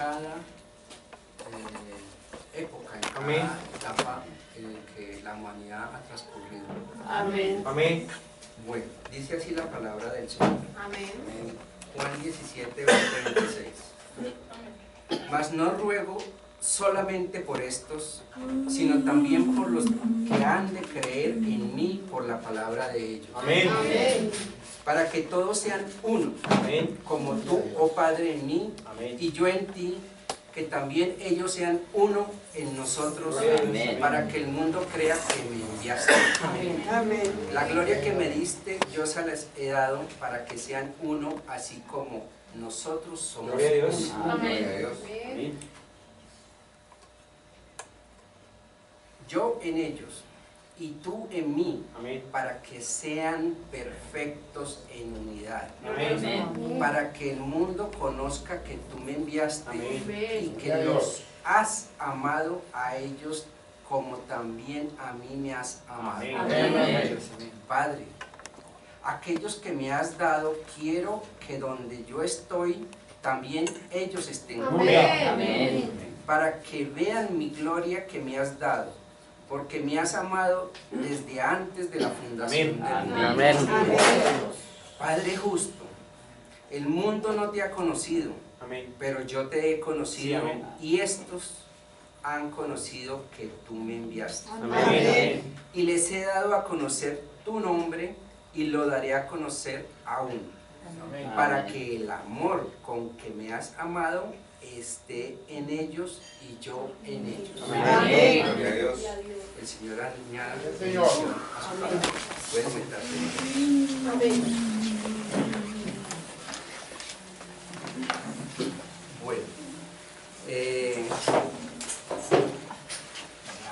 cada época, en cada Amén. etapa en la que la humanidad ha transcurrido. Amén. Amén. Bueno, dice así la palabra del Señor. Amén. En Juan 17, 20, 26. Mas no ruego solamente por estos, sino también por los que han de creer en mí por la palabra de ellos. Amén. Amén. Para que todos sean uno, Amén. como tú, oh Padre, en mí Amén. y yo en ti, que también ellos sean uno en nosotros, Amén. para que el mundo crea que me enviaste. Amén. Amén. La gloria que me diste, yo se las he dado para que sean uno, así como nosotros somos Gloria a Dios. uno. Amén. Gloria a Dios. Amén. Yo en ellos y tú en mí, Amén. para que sean perfectos en unidad. Amén. Para que el mundo conozca que tú me enviaste y que los has amado a ellos como también a mí me has amado. Amén. Padre, aquellos que me has dado, quiero que donde yo estoy, también ellos estén conmigo, Amén. para que vean mi gloria que me has dado, porque me has amado desde antes de la fundación del mundo. Amén. Padre justo, el mundo no te ha conocido, Amén. pero yo te he conocido, Sí, amén. y estos han conocido que tú me enviaste. Amén. Y les he dado a conocer tu nombre y lo daré a conocer aún, para que el amor con que me has amado esté en ellos y yo en ellos. Amén. Gloria a Dios. El Señor añada bendición a su palabra. Pueden sentarse. Amén. Bueno,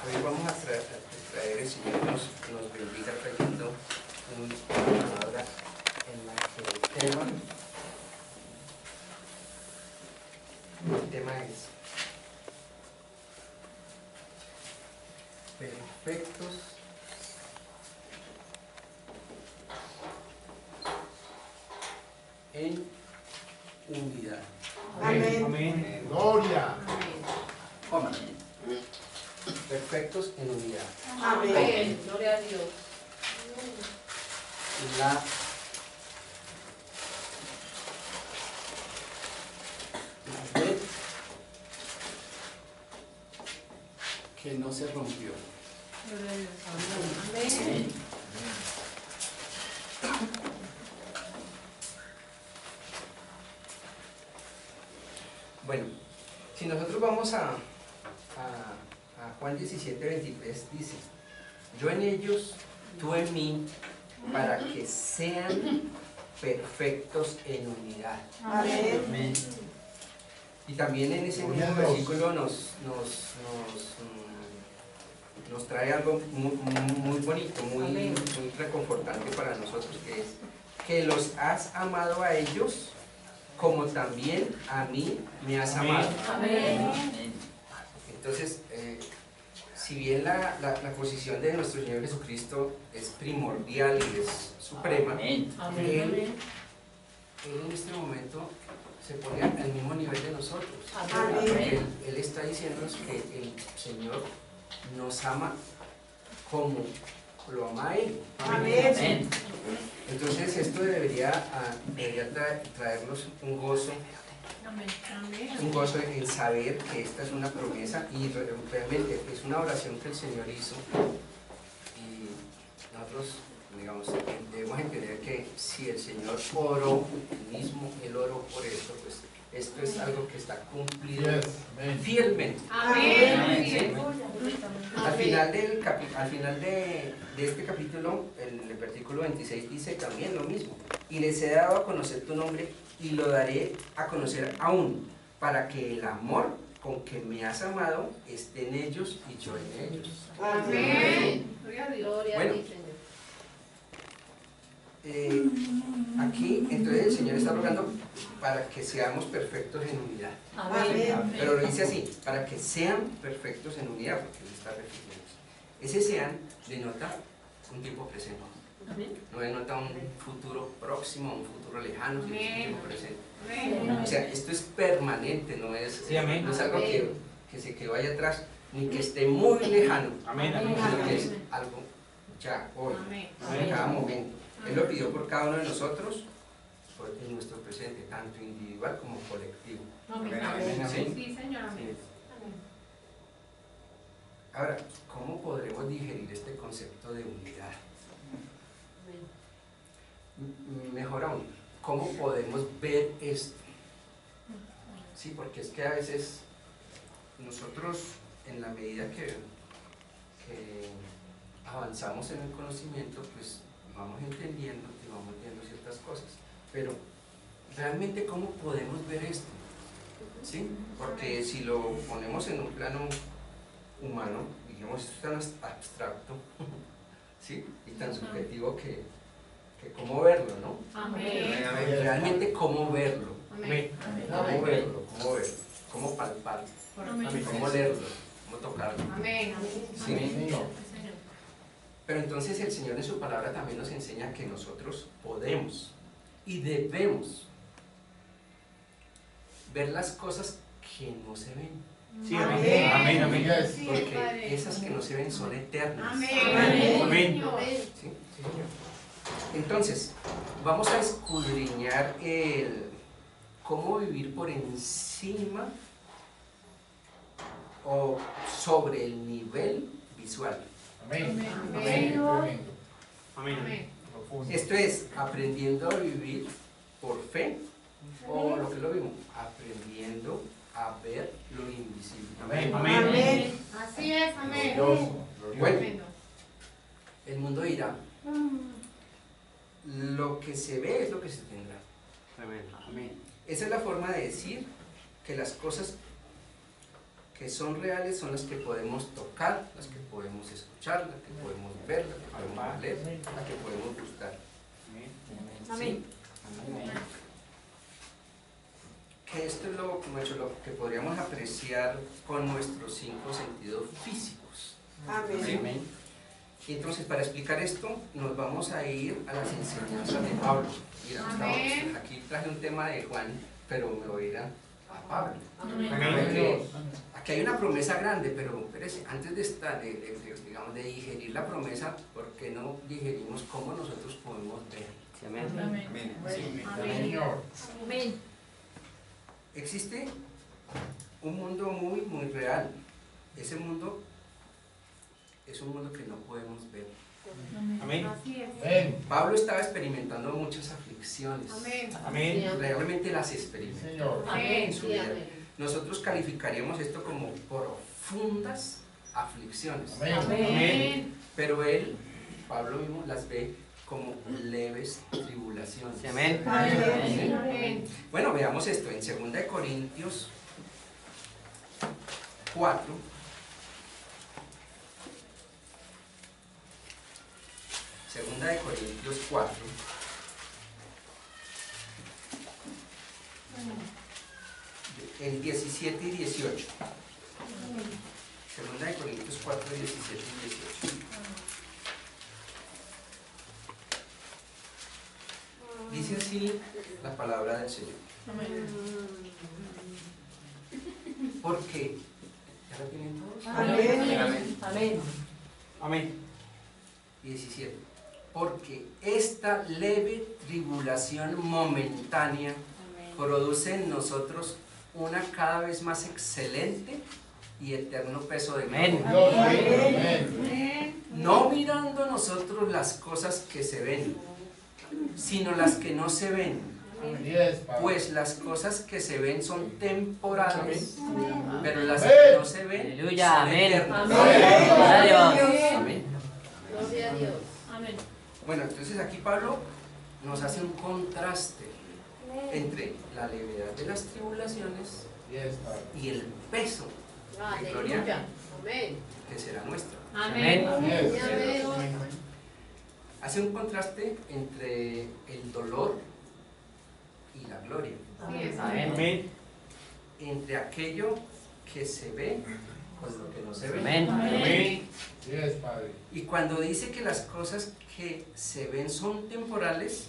hoy vamos a traer, el Señor nos bendiga trayendo una palabra en la que el tema es perfectos en unidad. Amén. Amén. Gloria. Coma. Perfectos en unidad. Amén. Gloria a Dios. La red que no se rompió. Amén. Bueno, si nosotros vamos a Juan 17, 23, dice: yo en ellos, tú en mí, para que sean perfectos en unidad. Amén. Y también en ese mismo versículo nos trae algo muy bonito, muy reconfortante para nosotros, que es que los has amado a ellos como también a mí me has amado. Amén. Entonces, si bien la posición de nuestro Señor Jesucristo es primordial y es suprema, Él en este momento se pone al mismo nivel de nosotros. Amén. Él está diciéndonos que el Señor nos ama como lo ama a Él. Amén. Entonces esto debería traernos un gozo en saber que esta es una promesa y realmente es una oración que el Señor hizo, y nosotros, digamos, debemos entender que si el Señor oró, Él oró por esto, pues esto es algo que está cumplido fielmente. Amén. Al final de este capítulo, el versículo 26 dice también lo mismo: y les he dado a conocer tu nombre y lo daré a conocer aún, para que el amor con que me has amado esté en ellos y yo en ellos. Amén. Gloria a Dios. Bueno, aquí entonces el Señor está rogando para que seamos perfectos en unidad. Amén. Pero lo dice así: para que sean perfectos en unidad, porque Él está refiriendo. Ese sean denota un tiempo presente. No denota un futuro próximo, un futuro lejano, sino Amén. un presente. Amén. O sea, esto es permanente, no es, Sí, amén. no es algo que se quedó allá atrás, ni que esté muy lejano, Amén, amén. sino que es algo ya, hoy, Amén. en cada momento. Él lo pidió por cada uno de nosotros, en nuestro presente, tanto individual como colectivo. Amén. ¿Sí? Sí, Señor. Amén. Ahora, ¿cómo podremos digerir este concepto de unidad? Mejor aún, ¿cómo podemos ver esto? Sí, porque es que a veces nosotros, en la medida que avanzamos en el conocimiento, pues vamos entendiendo y vamos viendo ciertas cosas. Pero, ¿realmente cómo podemos ver esto? ¿Sí? Porque si lo ponemos en un plano humano, digamos, esto es tan abstracto, ¿sí? Y tan subjetivo que cómo verlo, ¿no? Amén. Realmente cómo verlo, Amén. cómo verlo, cómo palparlo, cómo leerlo, cómo tocarlo. Amén. ¿Sí? Señor. Pero entonces el Señor en su palabra también nos enseña que nosotros podemos y debemos ver las cosas que no se ven, Sí, amén. Amén, amén. porque esas que no se ven son eternas. Amén. Amén. ¿Sí? Entonces, vamos a escudriñar el cómo vivir por encima o sobre el nivel visual. Amén. Amén. Esto es, aprendiendo a vivir por fe, o lo que lo vimos, aprendiendo a ver lo invisible. Amén. Amén. Así es. Amén. Bueno, el mundo dirá, lo que se ve es lo que se tendrá. Amén. Esa es la forma de decir que las cosas que son reales son las que podemos tocar, las que podemos escuchar, las que podemos ver, las que podemos leer, las que podemos gustar. Amén. Que esto es lo que podríamos apreciar con nuestros 5 sentidos físicos. ¿Sí? Y entonces, para explicar esto, nos vamos a ir a las enseñanzas de Pablo. Mira, Amén. aquí traje un tema de Juan, pero me voy a ir a Pablo. Amén. Aquí hay una promesa grande, pero espérese, antes digamos, de digerir la promesa, ¿por qué no digerimos cómo nosotros podemos ver? Amén. Existe un mundo muy, muy real. Ese mundo es un mundo que no podemos ver. Amén. Así es. Pablo estaba experimentando muchas aflicciones. Amén. Amén. Realmente las experimentó en Amén. su vida. Nosotros calificaríamos esto como profundas aflicciones. Amén. Pero Pablo mismo las ve como leves tribulaciones. Amén. Amén. Bueno, veamos esto en 2 Corintios 4. Segunda de Corintios 4. El 17 y 18. Segunda de Corintios 4, 17 y 18. Dice así la palabra del Señor. Porque, ¿ya la tienen todos? Amén. Amén. 17. Porque esta leve tribulación momentánea produce en nosotros una cada vez más excelente y eterno peso de Amén. gloria. Amén. No mirando nosotros las cosas que se ven, sino las que no se ven. Pues las cosas que se ven son temporales, pero las que no se ven Aleluya. son Amén. eternas. Gloria a Dios. Amén. Gloria a Dios. Amén. Bueno, entonces aquí Pablo nos hace un contraste entre la levedad de las tribulaciones y el peso de gloria que será nuestro. Amén. Hace un contraste entre el dolor y la gloria, Así es. Amén. Amén. entre aquello que se ve con lo que no se ve. Amén. Amén. Yes, Padre. Y cuando dice que las cosas que se ven son temporales,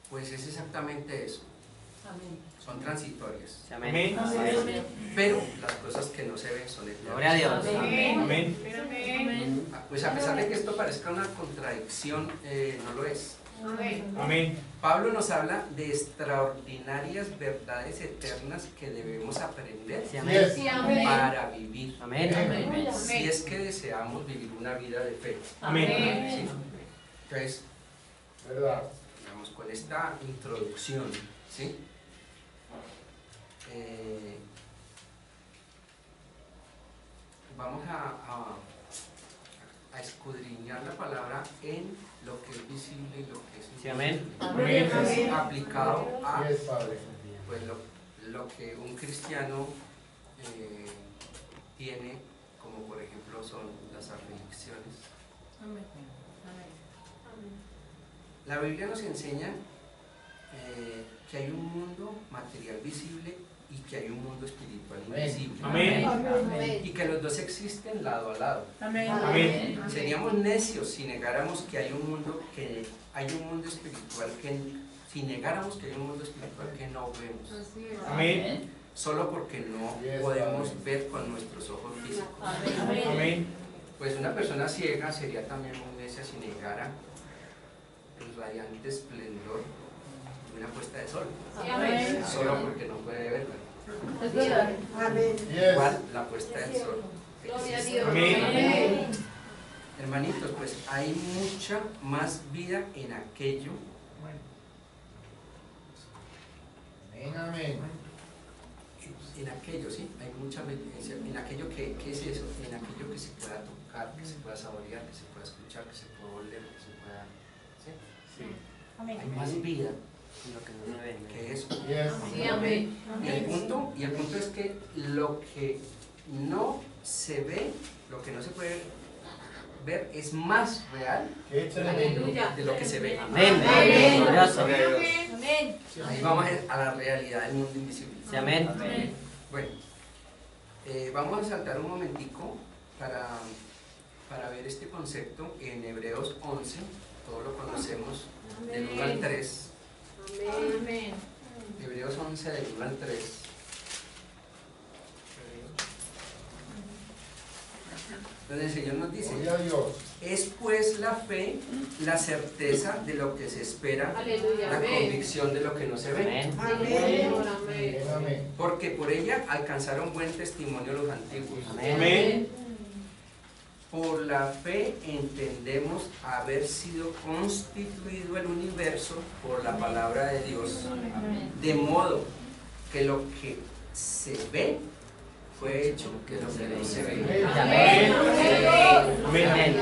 pues es exactamente eso, son transitorias. Amén. Amén. Pero las cosas que no se ven son Gloria a eternas. Dios. Amén. Amén. Pues a pesar de que esto parezca una contradicción, no lo es. Amén. Amén. Pablo nos habla de extraordinarias verdades eternas que debemos aprender Sí, amén. Yes. Sí, amén. para vivir, Amén. Amén. si es que deseamos vivir una vida de fe. Amén. ¿Sí? Entonces, ¿Verdad? digamos, con esta introducción, ¿sí? Vamos a escudriñar la palabra en lo que es visible y lo que es Sí, amén. invisible. Amén. Aplicado a Yes, Padre. pues, lo que un cristiano tiene, como por ejemplo son las aflicciones. Amén. La Biblia nos enseña que hay un mundo material visible y que hay un mundo espiritual invisible. Amén. Y que los dos existen lado a lado. Amén. Amén. Seríamos necios si negáramos que hay un mundo espiritual si negáramos que hay un mundo espiritual que no vemos, Amén. solo porque no Yes, podemos Padre. ver con nuestros ojos físicos. Amén. Pues una persona ciega sería también muy necia si negara el radiante esplendor de una puesta de sol, Amén. solo porque no puede verla. Es verdad. Yes. Igual la puesta del sol Gloria a existe. Dios. Amén. Hermanitos, pues hay mucha más vida en aquello Amén. ¿sí? Hay mucha evidencia en aquello que es eso, en aquello que se pueda tocar, que se pueda saborear, que se pueda escuchar, que se pueda oler, que se pueda, ¿sí? Sí. Hay más vida Lo que no se ve. que eso. Yes. Sí, amén. Y el punto es que lo que no se ve, lo que no se puede ver es más real Qué tremendo. de lo que se ve. Amén. Amén. Glorioso. Amén. Ahí vamos a la realidad del mundo invisible. Sí, amén. Bueno, vamos a saltar un momentico para ver este concepto en Hebreos 11, todos lo conocemos, del 1 al 3. Amén. Hebreos 11 del 1 al 3. Donde el Señor nos dice: Gloria a Dios. es pues la fe, la certeza de lo que se espera, Aleluya. la Amén. convicción de lo que no se ve. Amén. Amén. Amén. Porque por ella alcanzaron buen testimonio los antiguos. Amén. Por la fe entendemos haber sido constituido el universo por la palabra de Dios, de modo que lo que se ve fue hecho que lo que no se ve. Amén. Amén.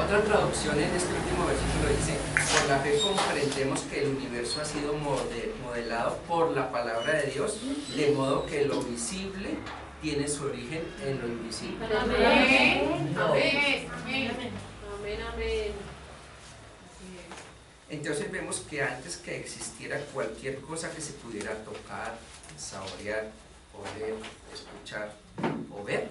Otra traducción en este último versículo dice: por la fe comprendemos que el universo ha sido modelado por la palabra de Dios, de modo que lo visible tiene su origen en lo invisible. Amén. Amén. Amén. Amén. Entonces vemos que antes que existiera cualquier cosa que se pudiera tocar, saborear, oler, escuchar o ver,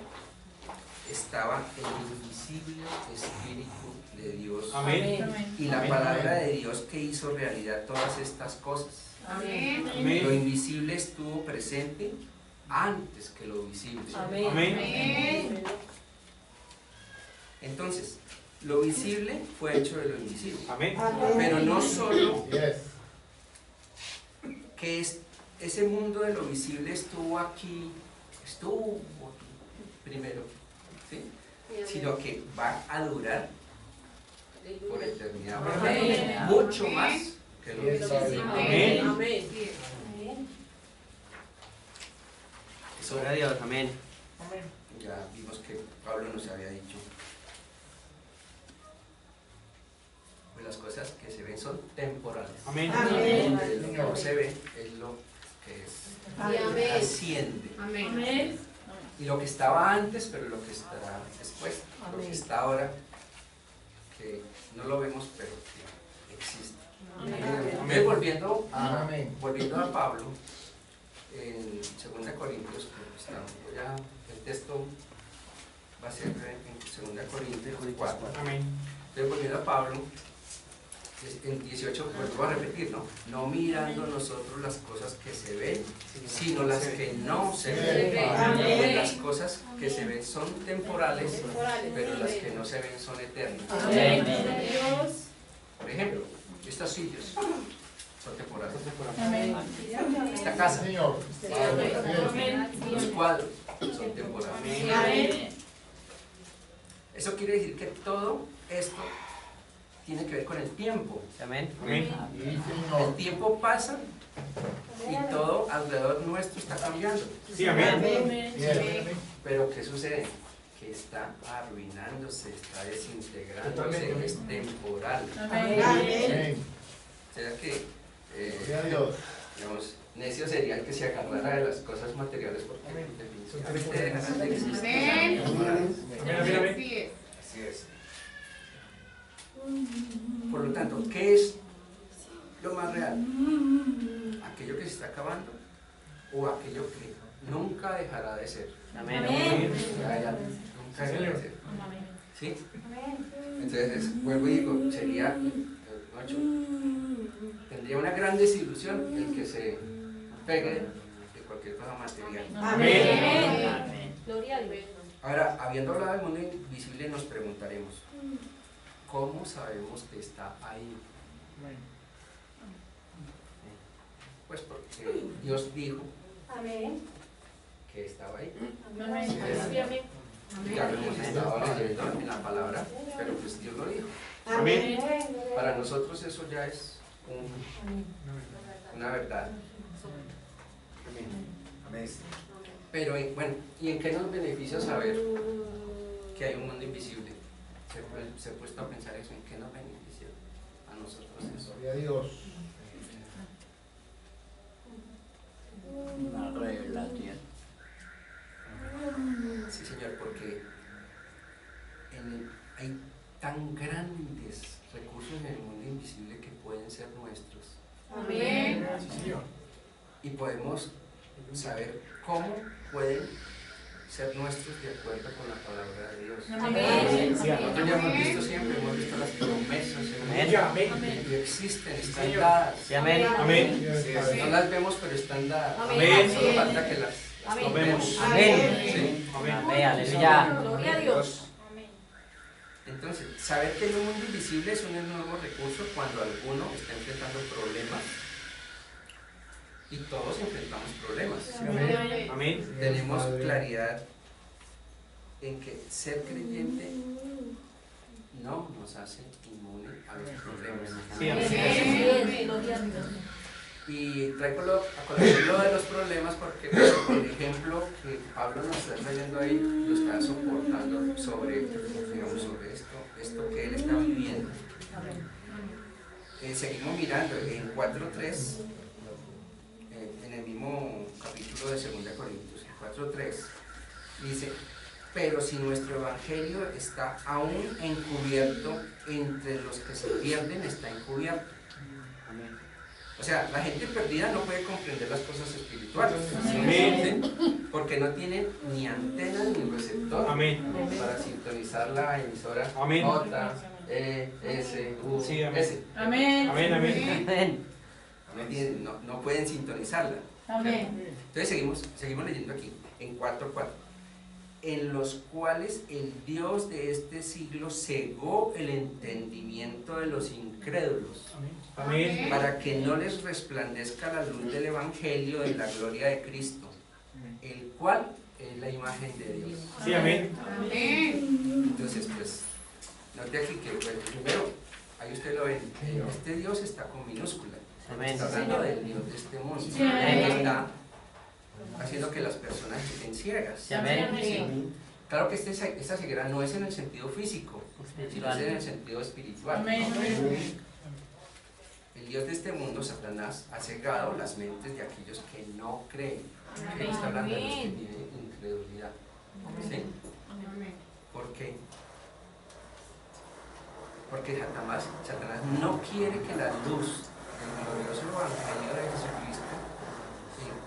estaba el invisible Espíritu de Dios Amén. y la palabra de Dios que hizo realidad todas estas cosas. Amén. Lo Amén. invisible estuvo presente antes que lo visible. Amén. Entonces, lo visible fue hecho de lo invisible. Amén. Pero no solo Yes. que ese mundo de lo visible estuvo aquí primero, ¿sí? Sino que va a durar por eternidad, Amén. mucho más que lo Yes, visible. Padre. Amén. Eso Gloria a Dios. Amén. ya vimos que Pablo nos había dicho. Pues las cosas que se ven son temporales. Amén. Lo que no se ve es lo que Amén. asciende. Amén. Y lo que estaba antes, pero lo que estará después. Lo que está ahora, que no lo vemos, pero que existe. Entonces, volviendo Amén. a Pablo, en 2 Corintios, ya el texto va a ser en 2 Corintios 4. Amén. Entonces, volviendo a Pablo, en 18, pues voy a repetir, ¿no? No mirando nosotros las cosas que se ven, sino las que no se ven. Porque las cosas que se ven son temporales, pero las que no se ven son eternas. Amén. Por ejemplo, estas sillas son temporales. Amén. Esta casa, Señor. los cuadros son temporales. Amén. Eso quiere decir que todo esto tiene que ver con el tiempo. Amén. Amén. Sí, El Señor. tiempo pasa y todo alrededor nuestro está cambiando. Sí, amén. Bien. Pero ¿qué sucede? Que está arruinándose, está desintegrándose, es temporal. Amén. O sea que, Gloria a Dios. digamos, necio sería el que se agarrara de las cosas materiales porque definitivamente dejan de existir. Amén. Amén. Así es. Así es. Por lo tanto, ¿qué es lo más real? ¿Aquello que se está acabando o aquello que nunca dejará de ser? Amén. Nunca dejará de ser. ¿Sí? Entonces, vuelvo y digo, sería, tendría una gran desilusión el que se pegue de cualquier cosa material. Amén. Gloria a Dios. Ahora, habiendo hablado del mundo invisible, nos preguntaremos, ¿cómo sabemos que está ahí? Pues porque Dios dijo que estaba ahí. Ya lo hemos estado leyendo en la palabra, pero pues Dios lo dijo. Amén. Para nosotros eso ya es una verdad. Pero bueno, ¿y en qué nos beneficia saber que hay un mundo invisible? ¿Se ha puesto a pensar eso? ¿En qué nos beneficia a nosotros eso? Gloria a Dios. Una revelación. Sí, Señor, porque hay tan grandes recursos en el mundo invisible que pueden ser nuestros. Amén. Sí, Señor. Y podemos saber cómo pueden ser nuestros de acuerdo con la palabra de Dios. Amén. Nosotros ya hemos visto siempre, hemos visto las promesas en Amén. y existen, están dadas. Sí, amén. Amén. No las vemos, pero están dadas. Amén. Solo falta que las Nos vemos. Amén. Sí. Amén. Amén. Aleluya. Gloria a Dios. Entonces, saber que el mundo invisible es un nuevo recurso cuando alguno está enfrentando problemas. Y todos enfrentamos problemas. Amén. Tenemos claridad en que ser creyente no nos hace inmune a los problemas. Sí, amén. Y traigo a colación lo de los problemas porque el ejemplo que Pablo nos está leyendo ahí lo está soportando sobre, digamos, sobre esto que él está viviendo. Seguimos mirando en 4.3, en el mismo capítulo de 2 Corintios, 4.3, dice: pero si nuestro evangelio está aún encubierto, entre los que se pierden está encubierto. O sea, la gente perdida no puede comprender las cosas espirituales. Amén. ¿Sí? Porque no tienen ni antena ni receptor Amén. para sintonizar la emisora Amén. J, E, S, U, Sí, amén. S. Amén. Amén. Amén. No pueden sintonizarla. Amén. Entonces seguimos leyendo aquí, en 4.4. En los cuales el Dios de este siglo cegó el entendimiento de los incrédulos, Amén. para que no les resplandezca la luz del Evangelio de la gloria de Cristo, el cual es la imagen de Dios. Sí, amén. Entonces, pues, note aquí que, bueno, primero, ahí usted lo ve, este Dios está con minúscula, Amén. está hablando del Dios de este mundo, Sí, que amén. está haciendo que las personas estén ciegas. Sí, amén. Sí. Claro que esta ceguera no es en el sentido físico, sino es en el sentido espiritual. Amén. El Dios de este mundo, Satanás, ha cegado las mentes de aquellos que no creen. Que no está hablando de los que tienen incredulidad. ¿Sí? ¿Por qué? Porque Satanás no quiere que la luz del glorioso Evangelio de Jesucristo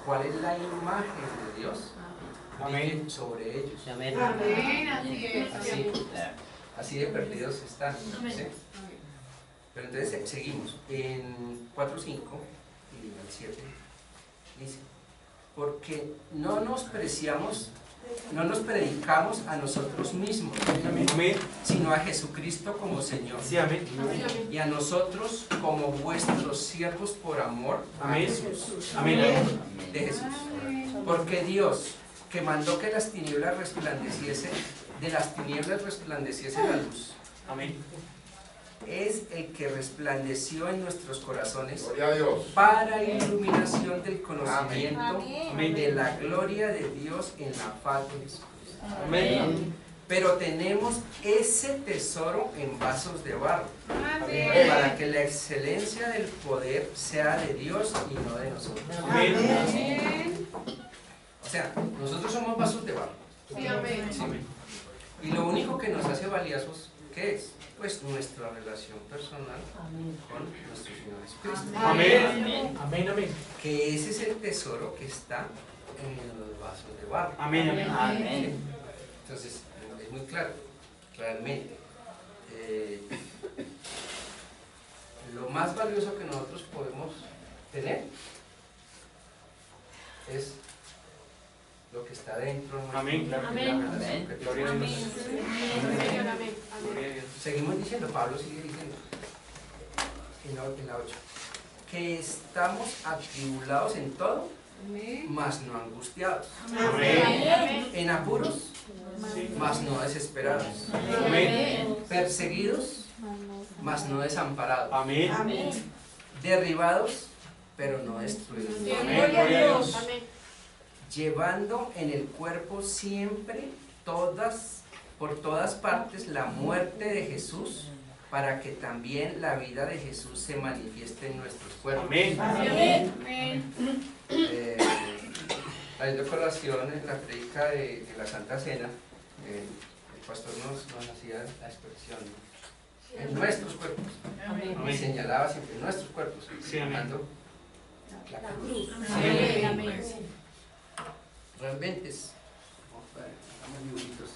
¿Cuál es la imagen de Dios? Amén. Brille sobre ellos. Amén. Amén, así es. Así, así de perdidos están. Amén. ¿sí? Pero entonces seguimos. En 4.5 y el 7 dice, porque no nos predicamos a nosotros mismos, Amén. sino a Jesucristo como Señor. Sí, amén. Y a nosotros como vuestros siervos por amor a Amén. Jesús. Amén. De Jesús. Porque Dios, que mandó que las tinieblas resplandeciese, de las tinieblas resplandeciese la luz, Amén. es el que resplandeció en nuestros corazones Gloria a Dios. para iluminación del conocimiento Amén. de la gloria de Dios en la faz de Jesucristo. Amén. Pero tenemos ese tesoro en vasos de barro, Amén. para que la excelencia del poder sea de Dios y no de nosotros. Amén. Amén. O sea, nosotros somos vasos de barro. Sí, amén. ¿sí? Y lo único que nos hace valiosos, ¿qué es? Pues nuestra relación personal con nuestro Señor Jesucristo. Amén. Amén. Amén. Que ese es el tesoro que está en los vasos de barro. Amén. Amén. Amén. Entonces, es muy claro, realmente. Lo más valioso que nosotros podemos tener es lo que está dentro de nuestro Amén. corazón, Amén. la relación Amén. que Gloria a tenemos. Dios. Señor, amén. Gloria a Dios. Seguimos diciendo, Pablo sigue diciendo en la 8, que estamos atribulados en todo, Amén. mas no angustiados, Amén. en apuros, Sí. mas no desesperados, Amén. perseguidos, mas no desamparados, Amén. derribados, pero no destruidos, Amén. Gloria a Dios. Amén. llevando en el cuerpo siempre por todas partes la muerte de Jesús, para que también la vida de Jesús se manifieste en nuestros cuerpos. Amén. Amén. Trayendo colación en la predica de la Santa Cena, el pastor nos hacía la expresión, ¿no? En nuestros cuerpos, Amén. y señalaba siempre en nuestros cuerpos, Sí, amén. señalando la cruz. Amén. Amén. Realmente es, hagamos dibujitos.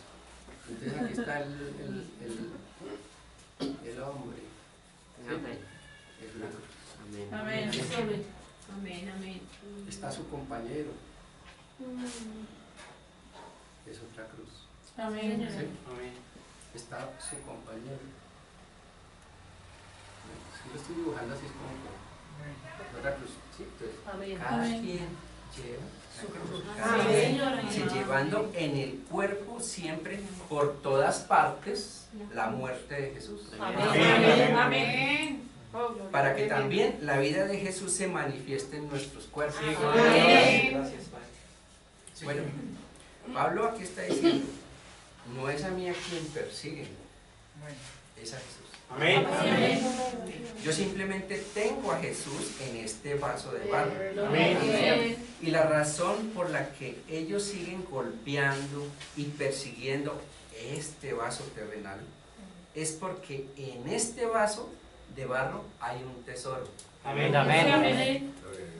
Entonces aquí está el hombre. Amén. Es una cruz. Amén. Amén. Amén. Está su compañero. Es otra cruz. Amén. ¿sí? Amén. Está su compañero. Si lo estoy dibujando así es como que otra cruz. ¿sí? Entonces, Amén. cada Amén. quien lleva su cruz. Amén. Dice, llevando en el cuerpo siempre por todas partes la muerte de Jesús. Amén. Amén. Para que también la vida de Jesús se manifieste en nuestros cuerpos. Amén. Gracias, Padre. Bueno, Pablo aquí está diciendo, no es a mí a quien persiguen, es a Jesús. Amén. Amén. Yo simplemente tengo a Jesús en este vaso de barro. Amén. Y la razón por la que ellos siguen golpeando y persiguiendo este vaso terrenal es porque en este vaso de barro hay un tesoro. Amén. Amén.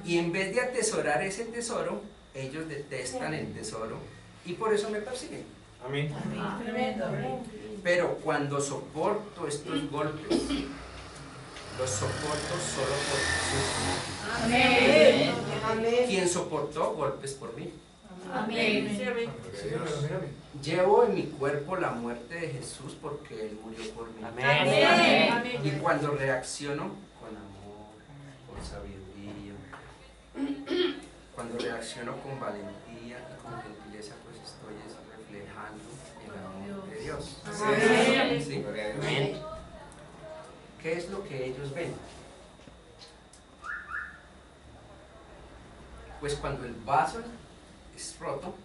Y en vez de atesorar ese tesoro, ellos detestan el tesoro y por eso me persiguen. Amén. Pero cuando soporto estos golpes, los soporto solo por Amén. Jesús, quien soportó golpes por mí. Amén. Llevo en mi cuerpo la muerte de Jesús porque Él murió por mí. Amén. Y cuando reacciono con amor, con sabiduría, cuando reacciono con valentía y con gentileza, pues estoy reflejando el amor de Dios. Amén. ¿Sí? Amén. ¿Qué es lo que ellos ven? Pues cuando el vaso es roto,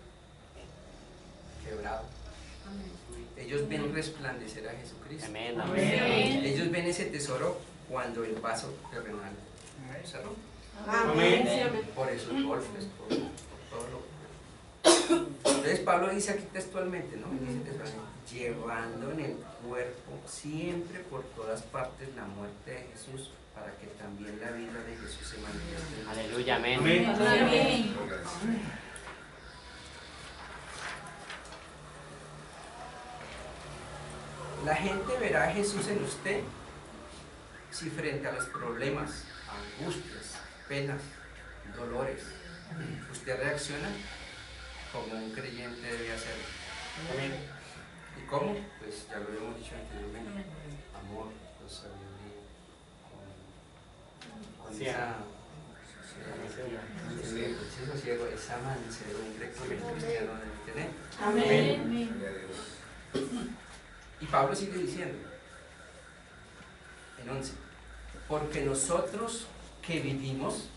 quebrado, ellos ven resplandecer a Jesucristo. Amén. Amén. Ellos ven ese tesoro cuando el vaso terrenal se rompe. Amén. Por esos golpes, por todo lo. Entonces Pablo dice aquí textualmente, ¿no? Dice textualmente, llevando en el cuerpo siempre por todas partes la muerte de Jesús, para que también la vida de Jesús se manifieste. Aleluya. Amén. Amén. Amén. La gente verá a Jesús en usted si frente a los problemas, angustias, penas, dolores, usted reacciona como un creyente debe hacerlo. Amén. ¿Y cómo? Pues ya lo habíamos dicho anteriormente. Amor, con sabiduría, con Sí, esa sosiego, esa mansedumbre que el cristiano debe tener. Amén. Y Pablo sigue diciendo en 11: porque nosotros que vivimos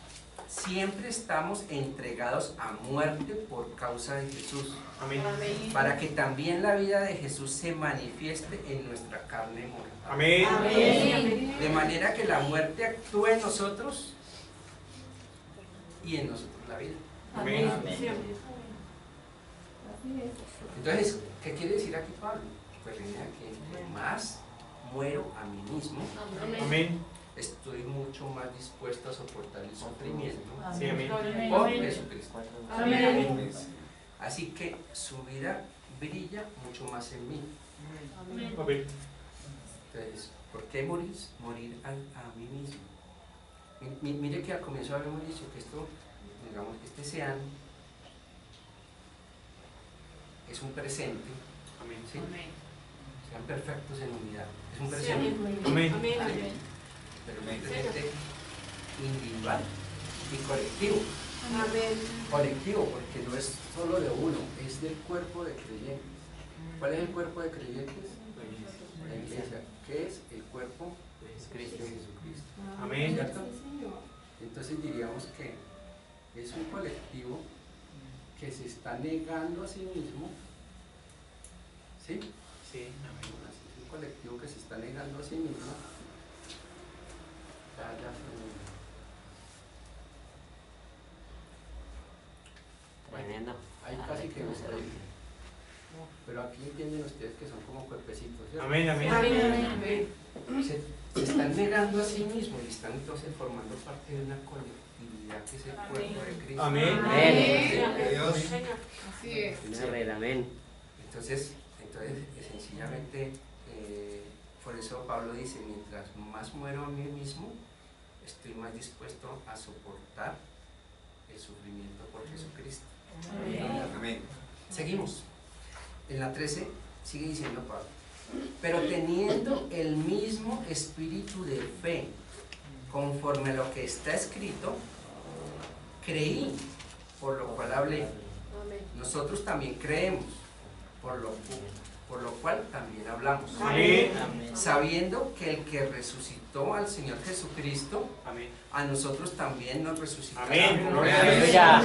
siempre estamos entregados a muerte por causa de Jesús, Amén. para que también la vida de Jesús se manifieste en nuestra carne mortal. Amén. Amén. De manera que la muerte actúe en nosotros y en nosotros la vida. Amén. Entonces, ¿qué quiere decir aquí Pablo? Pues mira que entre más muero a mí mismo, Amén. estoy mucho más dispuesto a soportar el sufrimiento Sí, amén. por Jesucristo. Amén. Así que su vida brilla mucho más en mí. Amén. Entonces, ¿por qué morir? Morir a mí mismo. Mire que al comienzo habíamos dicho que esto, digamos, este sean es un presente, Amén. ¿sí? Sean perfectos en unidad. Es un presente, Amén. pero es un presente individual y colectivo. Colectivo, porque no es solo de uno, es del cuerpo de creyentes. ¿Cuál es el cuerpo de creyentes? La iglesia. ¿Qué es el cuerpo de Jesucristo? Amén. ¿Cierto? Entonces diríamos que es un colectivo que se está negando a sí mismo, ¿sí? Sí. Es un colectivo que se está negando a sí mismo. Tremendo. Ahí casi que me estoy. Pero aquí entienden ustedes que son como cuerpecitos, ¿cierto? Amén. Amén. Se están negando a sí mismos y están entonces formando parte de una colectividad que es el cuerpo de Cristo. Amén. Amén. Entonces sencillamente, por eso Pablo dice, mientras más muero a mí mismo, estoy más dispuesto a soportar el sufrimiento por Jesucristo. Amén. Seguimos. En la 13 sigue diciendo Pablo: pero teniendo el mismo espíritu de fe, conforme a lo que está escrito, creí, por lo cual hablé. Nosotros también creemos, por lo cual también hablamos. Amén. Sabiendo que el que resucitó al Señor Jesucristo, Amén. a nosotros también nos resucitará. Amén. Aleluya.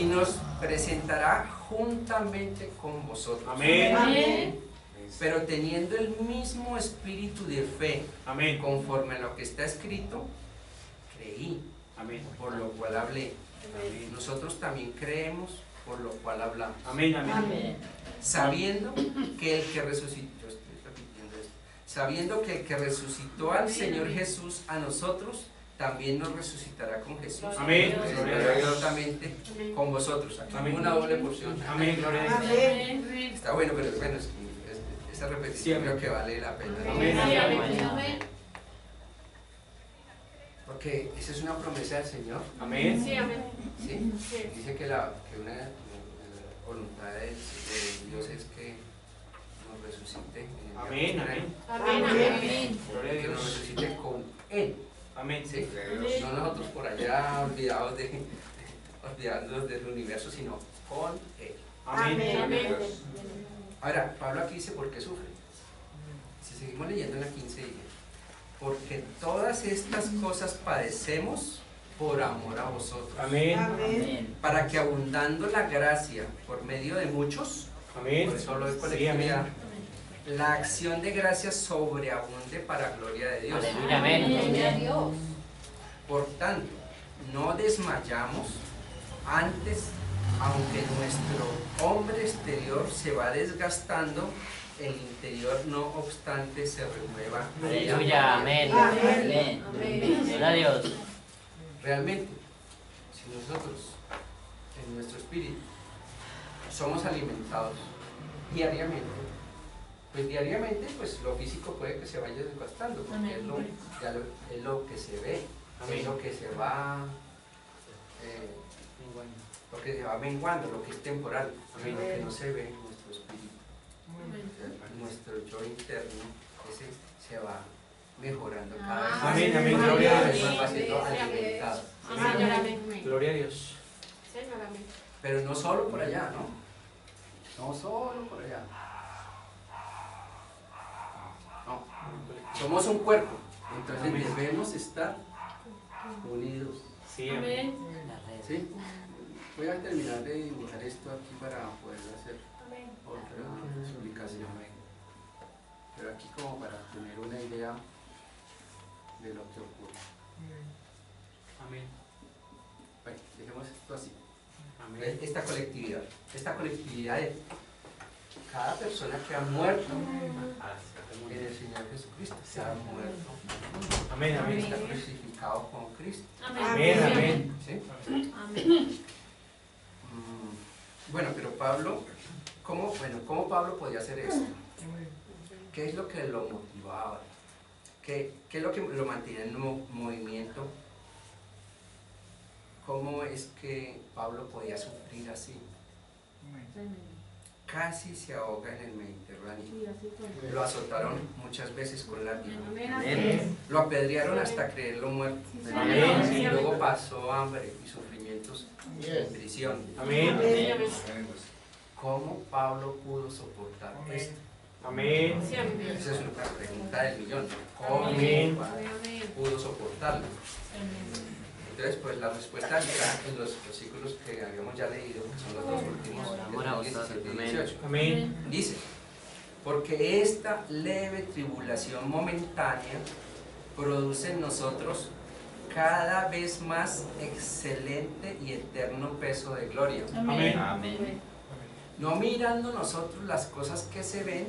Y nos presentará juntamente con vosotros. Amén. Pero teniendo el mismo espíritu de fe, Amén. conforme a lo que está escrito, creí, Amén. por lo cual hablé. Nosotros también creemos, por lo cual hablamos. Amén. Amén. Sabiendo que el que resucitó, yo estoy repitiendo esto, sabiendo que el que resucitó al Señor Jesús a nosotros, también nos resucitará con Jesús. Amén. Juntamente con vosotros. Aquí Amén. una doble porción. Amén. Gloria a Dios. Está bueno, pero bueno, esa repetición Sí, creo que vale la pena. Amén. Porque esa es una promesa del Señor. Amén. ¿Sí? Dice que una voluntad de Dios es que nos resucite. En el Amén. día Amén. Amén. Gloria a que nos Dios. resucite con Él. Amén. ¿Sí? No nosotros por allá olvidándonos del universo, sino con Él. Amén. Ahora, Pablo aquí dice por qué sufre. Si seguimos leyendo en la 15 dice: porque todas estas cosas padecemos por amor a vosotros, Amén. para que abundando la gracia por medio de muchos, Amén. por eso hablo de Sí, colectividad, amén. la acción de gracia sobreabunde para gloria de Dios. Aleluya. Amén. Por tanto, no desmayamos, antes, aunque nuestro hombre exterior se va desgastando, el interior no obstante se renueva. Aleluya. Amén. Gloria a Dios. Realmente, si nosotros en nuestro espíritu. Somos alimentados diariamente. Pues diariamente, pues lo físico puede que se vaya desgastando, porque es lo que se ve, es lo que se va menguando, lo que es temporal, lo que no se ve en nuestro espíritu. Nuestro yo interno, ese se va mejorando cada vez más. Amén, amén, Cada gloria a vez Dios. más va siendo alimentado. Gloria a Dios. Pero no solo por allá, ¿no? No solo por allá. No. Somos un cuerpo, entonces debemos estar unidos. Sí, amén. ¿Sí? Voy a terminar de dibujar esto aquí para poder hacer otra explicación. Pero aquí como para tener una idea de lo que ocurre. Amén. Bueno, dejemos esto así. Amén. Esta colectividad de cada persona que ha muerto en el Señor Jesucristo, se ha muerto, Amén, amén. está crucificado con Cristo. Amén, amén. ¿Sí? Amén. Bueno, pero Pablo, ¿cómo Pablo podía hacer esto? ¿Qué es lo que lo motivaba? ¿Qué es lo que lo mantenía en movimiento? ¿Cómo es que Pablo podía sufrir así? Casi se ahoga en el Mediterráneo. Lo azotaron muchas veces con látigo. Lo apedrearon hasta creerlo muerto. Amén. Y luego pasó hambre y sufrimientos en prisión. Amén. ¿Cómo Pablo pudo soportar esto? Amén. Esa es una pregunta del millón. ¿Cómo Amén. pudo soportarlo? Entonces, pues la respuesta está en los versículos que habíamos ya leído, que son los dos últimos, Amor a vosotros. 17 y Amén. 18. Amén. Dice, porque esta leve tribulación momentánea produce en nosotros cada vez más excelente y eterno peso de gloria. Amén. No mirando nosotros las cosas que se ven,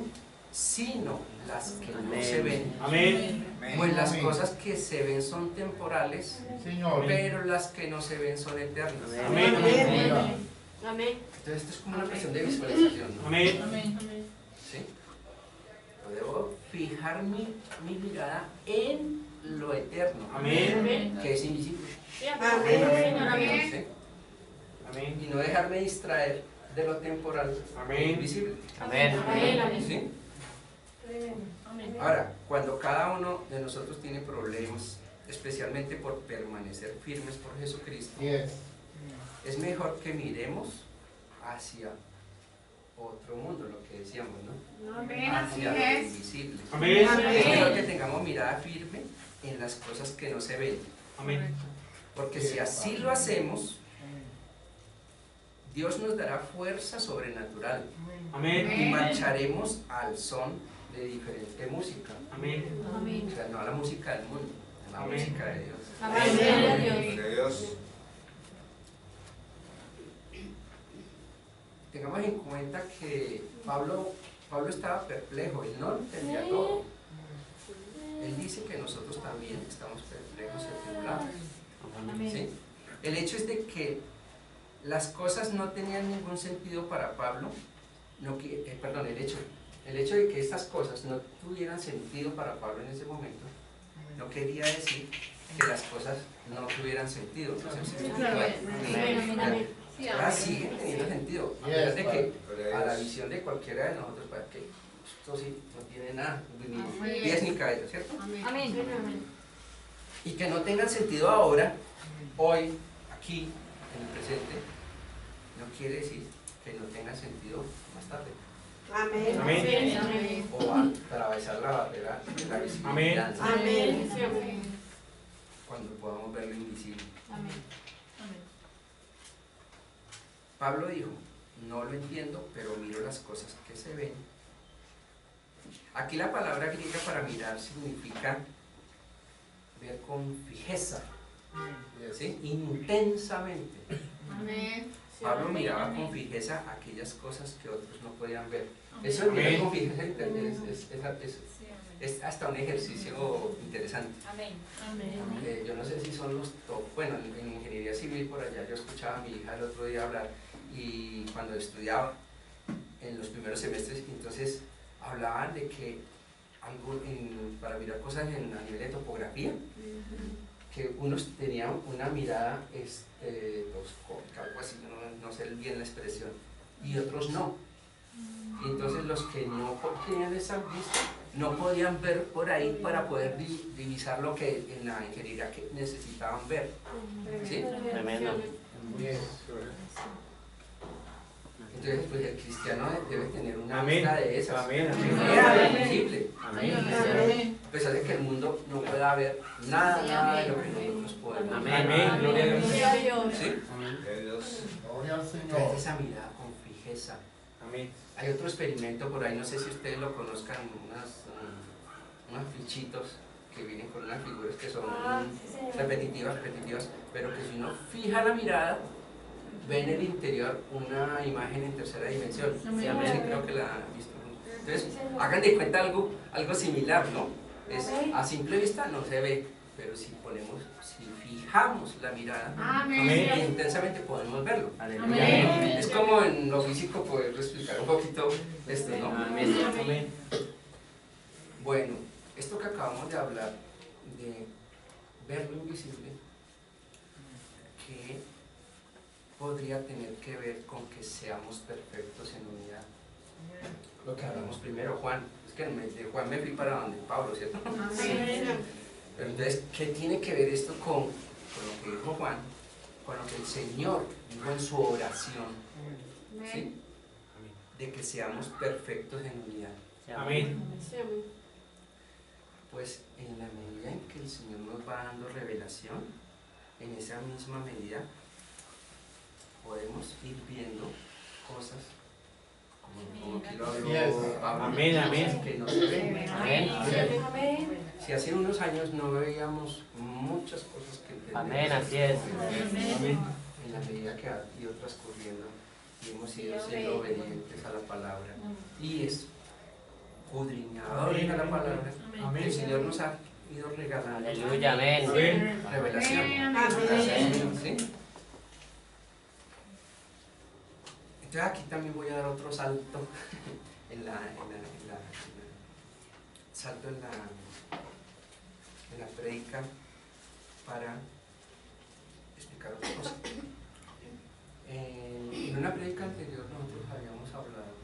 sino las que no Amén. se ven. Amén. Pues las cosas que se ven son temporales, Señor. pero las que no se ven son eternas. Amén. Amén. Entonces esto es como una cuestión de visualización, ¿no? Amén. ¿Sí? Yo debo fijar mi mirada en lo eterno, Amén. que es invisible. Amén. ¿Sí? Amén. Y no dejarme distraer de lo temporal e Amén. invisible. Amén. ¿Sí? Ahora, cuando cada uno de nosotros tiene problemas, especialmente por permanecer firmes por Jesucristo, Yes. es mejor que miremos hacia otro mundo, lo que decíamos, ¿no? Hacia lo invisible. Amén. Es mejor que tengamos mirada firme en las cosas que no se ven, Amén. porque si así lo hacemos, Dios nos dará fuerza sobrenatural y Amén. marcharemos al son de diferente música. Amén. O sea, no a la música del mundo, a la Amén. música de Dios. Amén. Tengamos en cuenta que Pablo estaba perplejo, él no entendía todo. Él dice que nosotros también estamos perplejos y atribulados. ¿Sí? El hecho es de que las cosas no tenían ningún sentido para Pablo, el hecho de que estas cosas no tuvieran sentido para Pablo en ese momento, no quería decir que las cosas no tuvieran sentido. Ahora siguen teniendo sentido, a pesar de que a la visión de cualquiera de nosotros, para que esto sí no tiene nada, ni pies ni cabeza, ¿cierto? Amén. Y que no tengan sentido ahora, hoy, aquí, en el presente, no quiere decir que no tenga sentido más tarde. Amén. O atravesar la barrera de la visibilidad, cuando podamos ver lo invisible. Pablo dijo, no lo entiendo, pero miro las cosas que se ven. Aquí la palabra griega para mirar significa ver con fijeza, ¿sí? Intensamente. Pablo miraba con fijeza aquellas cosas que otros no podían ver. Eso de mirar con fijeza es es hasta un ejercicio interesante. Amén. Yo no sé si son los top, bueno, en ingeniería civil por allá yo escuchaba a mi hija el otro día hablar y cuando estudiaba en los primeros semestres, entonces hablaban de que para mirar cosas a nivel de topografía, que unos tenían una mirada toscópica, algo así, no sé bien la expresión, y otros no. Y entonces los que no tenían esa vista no podían ver por ahí para poder divisar lo que en la ingeniería que necesitaban ver. ¿Sí? Tremendo. Bien. Entonces, pues el cristiano debe tener una Amén. vista de esas. Amén. Era visible. Amén. A pesar de que el mundo no pueda ver nada de lo que nosotros podemos. Amén. Amén. Gloria a Dios. Gloria a Dios. ¿Sí? Gloria al Entonces Señor. esa mirada con fijeza. Amén. Hay otro experimento por ahí, no sé si ustedes lo conozcan, unos fichitos que vienen con unas figuras que son repetitivas, pero que si uno fija la mirada, ve en el interior una imagen en tercera dimensión. Sí, creo que la han visto. Entonces, hagan de cuenta algo similar, ¿no? A simple vista no se ve, pero si fijamos la mirada, Amén. intensamente podemos verlo. Aleluya. Es como en lo físico poder explicar un poquito esto, ¿no? Amén. Amén. Bueno, esto que acabamos de hablar, de ver lo invisible, ¿qué podría tener que ver con que seamos perfectos en unidad? Lo que hablamos primero, Juan. Es que de Juan me fui para donde Pablo, ¿cierto? Pero entonces, ¿qué tiene que ver esto con lo que dijo Juan? Con lo que el Señor dijo en su oración, ¿sí? De que seamos perfectos en unidad. Amén. Pues en la medida en que el Señor nos va dando revelación, en esa misma medida podemos ir viendo cosas como aquí lo habló Pablo, Amén, amén. que no se ven. Amén. Si hace unos años no veíamos muchas cosas que entendemos, Amén, así es. Amén. en la medida que ha ido transcurriendo y hemos ido siendo obedientes a la palabra y escudriñadores a la palabra, el Señor nos ha ido regalando Aleluya. Amén. Amén. revelación. Amén. ¿Sí? Entonces aquí también voy a dar otro salto salto en la prédica para explicar otra cosa. En una prédica anterior nosotros habíamos hablado,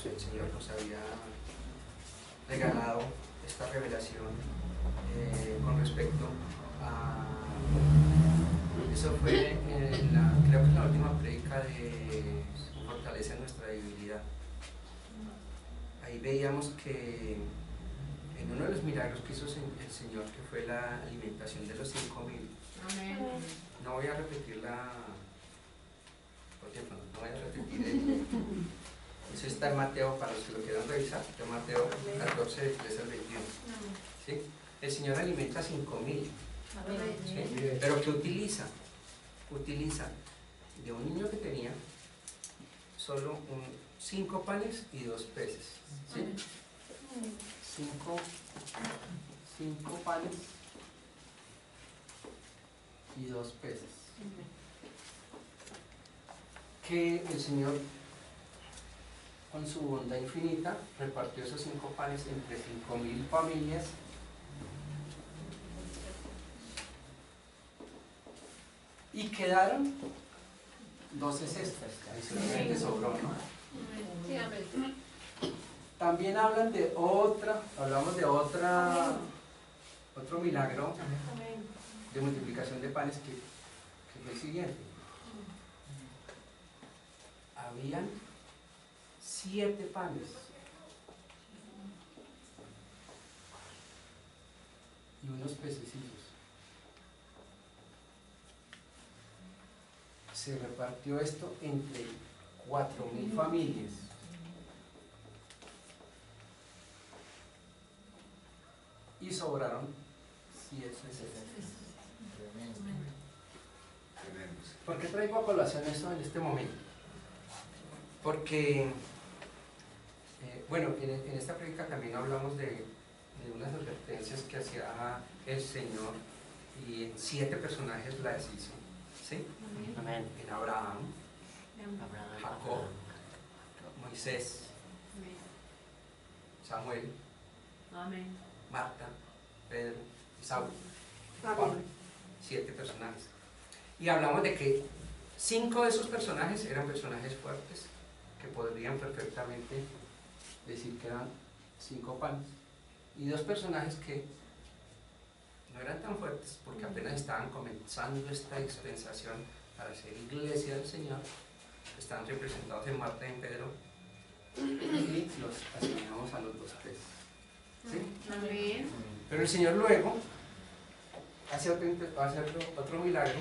el Señor nos había regalado esta revelación con respecto a, eso fue creo que en la última prédica de Fortaleza en nuestra debilidad. Ahí veíamos que en uno de los milagros que hizo el Señor, que fue la alimentación de los 5,000, no voy a repetir por tiempo, no voy a repetir eso está en Mateo, para los que lo quieran revisar, de Mateo 14, del 3 al 21. ¿Sí? El Señor alimenta 5,000, ¿sí? Pero ¿qué utiliza? Utiliza de un niño que tenía solo 5 panes y 2 peces, ¿sí? 5 panes y 2 peces. Que el Señor, con su bondad infinita, repartió esos 5 panes entre 5,000 familias. Y quedaron 12 cestas, adicionalmente sobró, ¿no? También hablamos de otro milagro de multiplicación de panes que fue el siguiente. Habían 7 panes y unos pececillos. Se repartió esto entre 4,000 familias. Y sobraron 7 cestas. ¿Por qué traigo a colación esto en este momento? Porque Bueno, en esta prédica también hablamos de unas advertencias que hacía el Señor y en 7 personajes las hizo, ¿sí? Amén. En Abraham, Abraham. Jacob, Moisés, Samuel, Amén. Marta, Pedro y Saulo. Amén. 7 personajes. Y hablamos de que 5 de esos personajes eran personajes fuertes que podrían perfectamente decir que eran 5 panes. Y 2 personajes que no eran tan fuertes porque apenas estaban comenzando esta dispensación para ser iglesia del Señor. Están representados en Marta y en Pedro y los asignamos a los 2 peces. ¿Sí? Amén. Pero el Señor luego hace otro milagro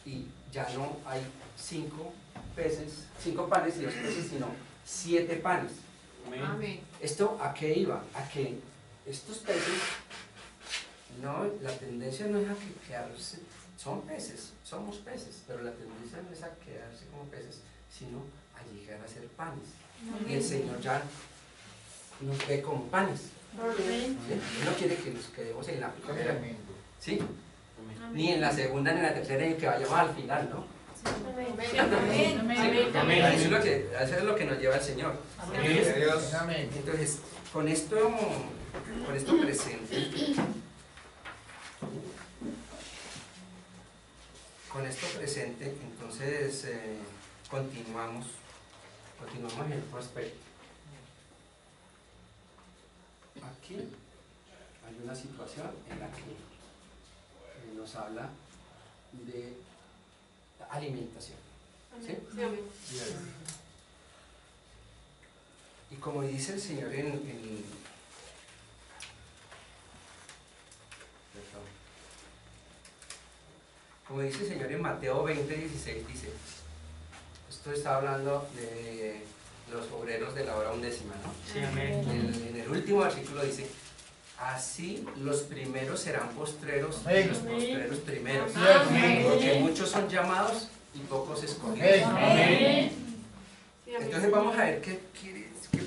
y ya no hay 5 peces, 5 panes y 2 peces, sino 7 panes. Amén. Amén. ¿Esto a qué iba? A que estos peces, no, la tendencia no es a que quedarse, son peces, somos peces, pero la tendencia no es a quedarse como peces, sino a llegar a ser panes. Y el Señor ya nos ve como panes. Amén. ¿Sí? Él no quiere que nos quedemos en la primera, Tremendo. ¿sí? Amén. Ni en la segunda, ni en la tercera, ni que vayamos al final, ¿no? Amén. Sí, Amén. eso es lo que nos lleva el Señor. Gloria a Dios. Amén. Entonces, con esto presente, entonces continuamos en otro aspecto. Aquí hay una situación en la que nos habla de alimentación. ¿Sí? Sí, amén. Y como dice el Señor como dice el Señor en Mateo 20:16, dice, esto está hablando de los obreros de la hora undécima, ¿no? Sí, amén. En el último versículo dice, así los primeros serán postreros y Amén. los postreros primeros, Amén. porque muchos son llamados y pocos escogidos. Amén. Sí, amén. Entonces vamos a ver qué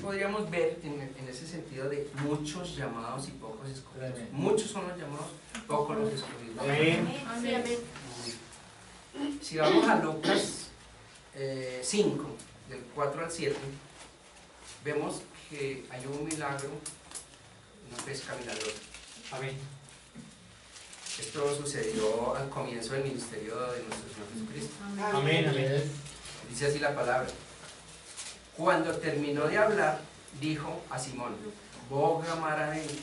podríamos ver en ese sentido de muchos llamados y pocos escogidos. Amén. Muchos son los llamados, pocos los escogidos. Amén. Sí, amén. Si vamos a Lucas 5, del 4 al 7, vemos que hay un milagro, una pesca milagrosa. Amén. Esto sucedió al comienzo del ministerio de nuestro Señor Jesucristo. Amén. Amén. Dice así la palabra. Cuando terminó de hablar, dijo a Simón, boga mar adentro,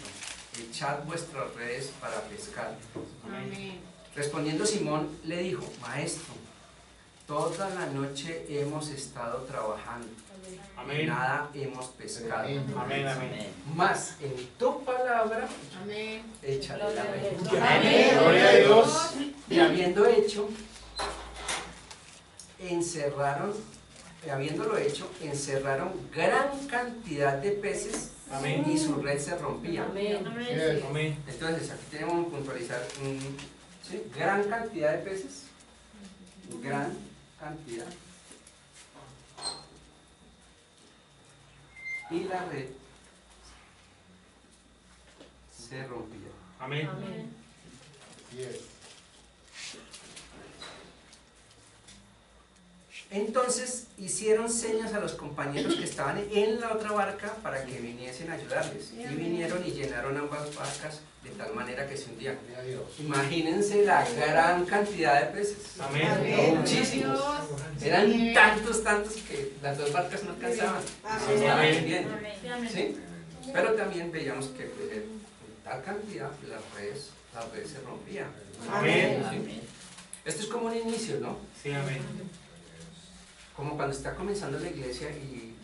echad vuestras redes para pescar. Amén. Respondiendo Simón le dijo, maestro, toda la noche hemos estado trabajando, y Amén. nada hemos pescado, Amén. Amén. mas en tu palabra Amén. échale la red. Amén. Gloria a Dios. Y habiéndolo hecho, encerraron gran cantidad de peces. Amén. Y su red se rompía. Amén. Amén. Entonces aquí tenemos que puntualizar ¿sí? Gran cantidad de peces, gran cantidad, y la red se rompía. Amén. Yes. Entonces hicieron señas a los compañeros que estaban en la otra barca para que viniesen a ayudarles. Y vinieron y llenaron ambas barcas de tal manera que se hundían. Gloria a Dios. Imagínense la gran cantidad de peces. Amén. Muchísimos. Eran tantos que las 2 barcas no alcanzaban. Se estaban Amén. hundiendo. ¿Sí? Pero también veíamos que pues, en tal cantidad las redes se rompían. Amén. ¿Sí? Esto es como un inicio, ¿no? Sí, amén. Como cuando está comenzando la iglesia y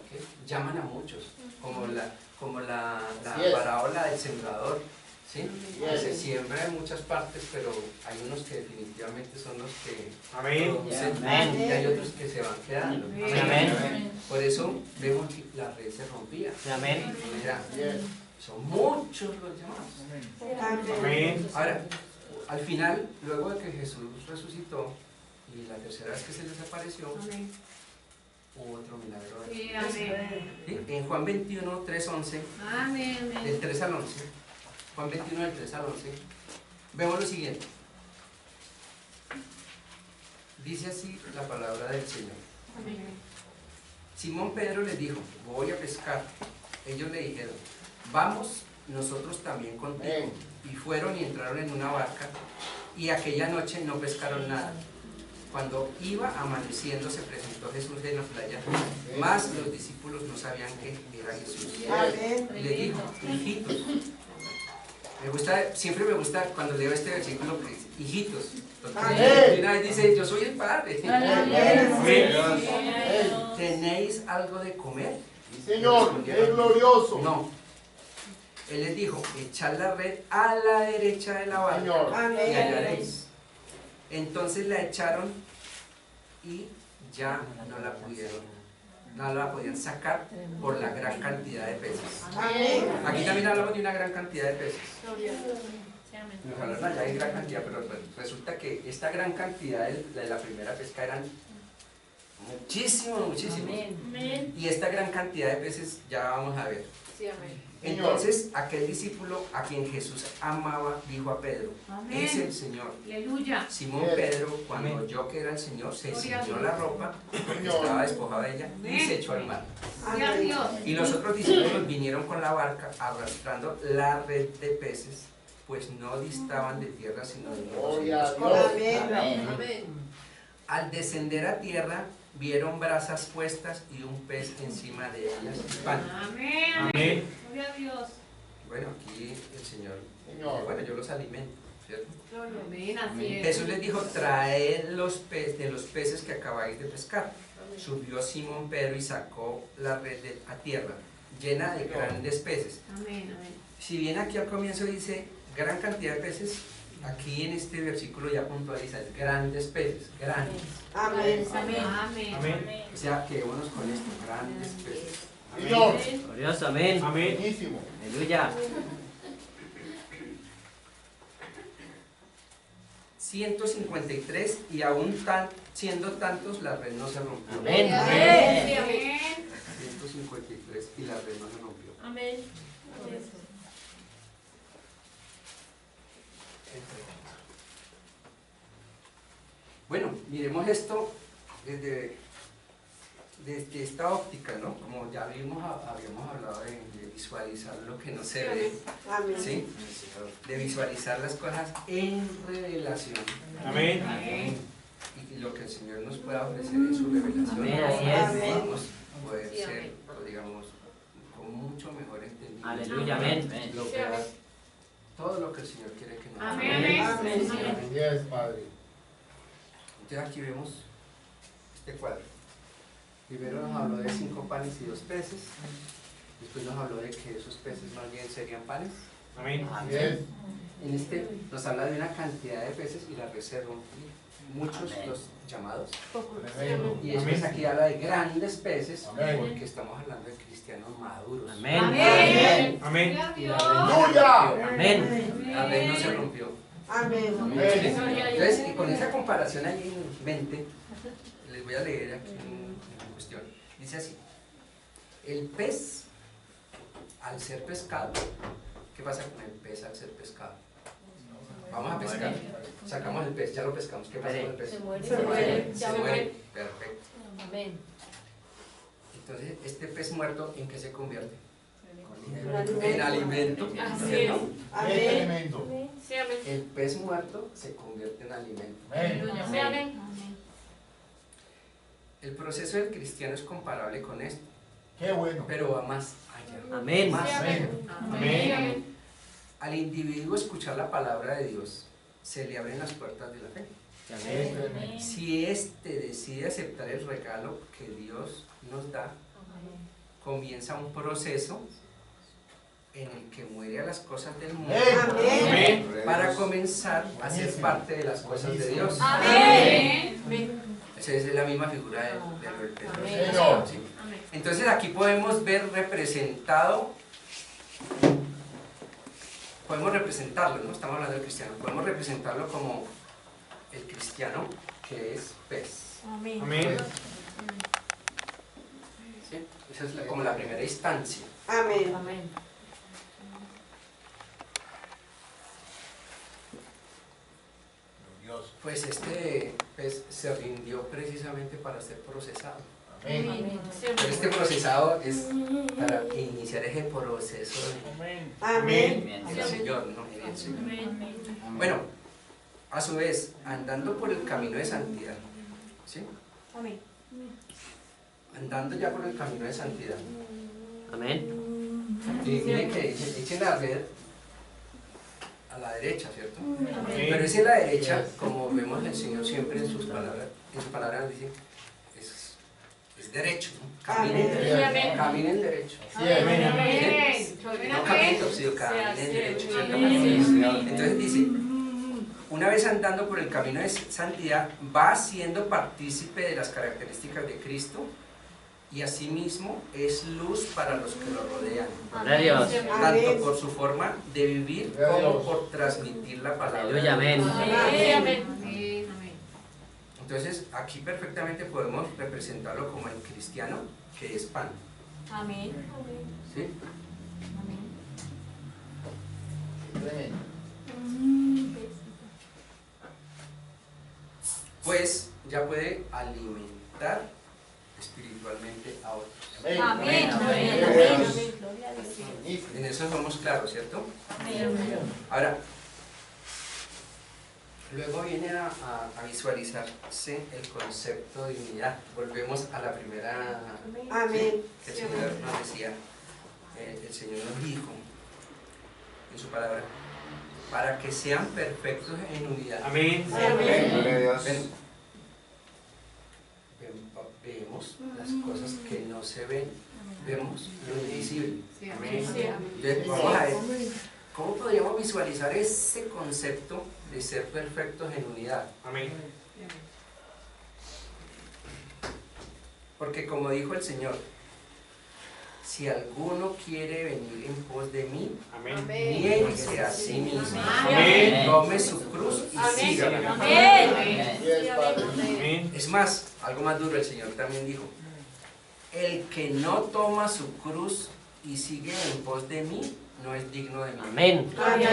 ¿qué? Llaman a muchos, como la Yes. parábola del sembrador, ¿sí? Yes. Se siembra en muchas partes, pero hay unos que definitivamente son los que Amén. producen, Amén. y hay otros que se van quedando. Amén. Por eso vemos que la red se rompía. Amén. Mira, Yes. son muchos los llamados. Amén. Ahora, al final, luego de que Jesús resucitó y la tercera vez que se les apareció, otro milagro. Sí, amén. ¿Sí? En Juan 21, 3, 11, Amén. del 3 al 11, Juan 21 del 3 al 11, vemos lo siguiente. Dice así la palabra del Señor. Amén. Simón Pedro les dijo, voy a pescar. Ellos le dijeron, vamos nosotros también contigo. Y fueron y entraron en una barca, y aquella noche no pescaron nada. Cuando iba amaneciendo se presentó Jesús en la playa, mas los discípulos no sabían que era Jesús. Amén. Y le dijo, hijitos, siempre me gusta cuando leo este versículo que dice, hijitos, porque Amén. una vez dice, yo soy el Padre. Amén. ¿Tenéis algo de comer? Sí, Señor, es glorioso. No. Él les dijo, echad la red a la derecha de la barca Señor. y Amén. hallaréis. Entonces la echaron y ya no la podían sacar por la gran cantidad de peces. Amén. Aquí también hablamos de una gran cantidad de peces. Sí, amén. Ojalá allá hay gran cantidad, pero resulta que esta gran cantidad de la primera pesca eran muchísimos. Amén. Y esta gran cantidad de peces ya vamos a ver. Sí, amén. Entonces aquel discípulo a quien Jesús amaba dijo a Pedro, Amén. es el Señor. Aleluya. Simón Pedro, cuando oyó que era el Señor, se Gloria a ciñó Dios. la ropa, porque Señor. estaba despojado de ella, y se echó al mar. Gloria a Dios. Y los otros discípulos vinieron con la barca arrastrando la red de peces, pues no distaban de tierra sino de unos Gloria a 200 Dios. Amén. Amén. Al descender a tierra, vieron brasas puestas y un pez encima de ellas y pan. Amén. Amén. Gloria a Dios. Bueno, aquí el Señor, Señor. bueno, yo los alimento, ¿cierto? Amén. Así es. Jesús les dijo, traed de los peces que acabáis de pescar. Subió Simón Pedro y sacó la red a tierra, llena de grandes peces. Amén. Amén. Si bien aquí al comienzo dice gran cantidad de peces, aquí en este versículo ya puntualiza grandes peces, grandes. Amén. Amén. Amén. Amén. O sea, quedémonos con esto, grandes peces. Señor. Glorioso, amén. Amén. Buenísimo. Aleluya. 153 y aún siendo tantos la red no se rompió. Amén. Amén. Sí, amén. 153 y la red no se rompió. Amén. Bueno, miremos esto desde esta óptica, ¿no? Como ya habíamos hablado de visualizar lo que no se ve, Amén. ¿sí? De visualizar las cosas en revelación. Amén. Amén. Y lo que el Señor nos pueda ofrecer en su revelación, Amén, así es. podamos poder Sí, ser, amén. digamos, con mucho mejor entendimiento. Aleluya, amén. Lograr todo lo que el Señor quiere que nos Amén. hagamos. Amén. Así es, Padre. Entonces aquí vemos este cuadro. Primero nos habló de 5 panes y 2 peces. Después nos habló de que esos peces más bien serían panes. Amén. Así es. En este nos habla de una cantidad de peces y la reserva. Muchos los llamados. Tremendo. Y después aquí habla de grandes peces Amén. porque estamos hablando de cristianos maduros. Amén. Amén. Amén. Gloria a Y Dios. ¡Aleluya! Amén. la red no se rompió. Amén. Amén. Entonces, y con esa comparación ahí en mente, les voy a leer aquí una cuestión. Dice así, el pez al ser pescado, ¿qué pasa con el pez al ser pescado? Vamos a pescar, sacamos el pez, ya lo pescamos, ¿qué pasa con el pez? Se muere. Se muere. Se muere, perfecto. Amén. Entonces, este pez muerto, ¿en qué se convierte? alimento. En alimento. Así es. Es Amén. tremendo. Sí, amén. El pez muerto se convierte en alimento. Amén. Sí, amén. El proceso del cristiano es comparable con esto, Qué bueno. pero va más allá. Amén. Más allá. Amén. Al individuo escuchar la palabra de Dios, se le abren las puertas de la fe. Amén. Si éste decide aceptar el regalo que Dios nos da, comienza un proceso en el que muere a las cosas del mundo Amén. para comenzar a ser parte de las cosas de Dios. Amén. Esa es la misma figura del Señor. ¿sí? Entonces aquí podemos ver representado, podemos representarlo, no estamos hablando del cristiano, podemos representarlo como el cristiano que es pez. Amén. Amén. ¿sí? Esa es como la primera instancia. Amén. Amén. Dios. Pues este pues, se rindió precisamente para ser procesado. Amén. Amén. Pero este procesado es para iniciar ese proceso Amén. Amén. en el Señor, ¿no? En el Señor. Amén. Bueno, a su vez, andando por el camino de santidad, ¿sí? Amén. Andando ya por el camino de santidad. Amén. Y miren que echen la red a la derecha, ¿cierto? Pero es en la derecha, como vemos el Señor siempre en su palabra nos dice, es derecho, ¿no? Caminen Amén. derecho. Caminen derecho. Así es. No caminen torcido, caminen derecho, ¿cierto? Amén. Entonces dice, una vez andando por el camino de santidad, va siendo partícipe de las características de Cristo y asimismo es luz para los que lo rodean, Gloria a Dios. tanto por su forma de vivir como por transmitir la palabra. Aleluya, amén. Amén. Entonces aquí perfectamente podemos representarlo como el cristiano que es pan, Amén. ¿sí? Pues ya puede alimentar espiritualmente a otros. Amén. Amén. Amén. En eso somos claros, ¿cierto? Amén. Ahora, luego viene a visualizarse el concepto de unidad. Volvemos a la primera Amén. que el Señor nos decía, el Señor nos dijo en su palabra, para que sean perfectos en unidad. Amén. Ven, vemos las cosas que no se ven, vemos lo invisible. Entonces, vamos a ver, ¿cómo podríamos visualizar ese concepto de ser perfectos en unidad? Amén. Porque como dijo el Señor, si alguno quiere venir en pos de mí, Amén. niéguese a sí mismo, Amén. tome su cruz y sígame. Amén. Así es, Padre. Amén. Es más, algo más duro, el Señor también dijo, el que no toma su cruz y sigue en pos de mí, no es digno de mí. Amén. Amén.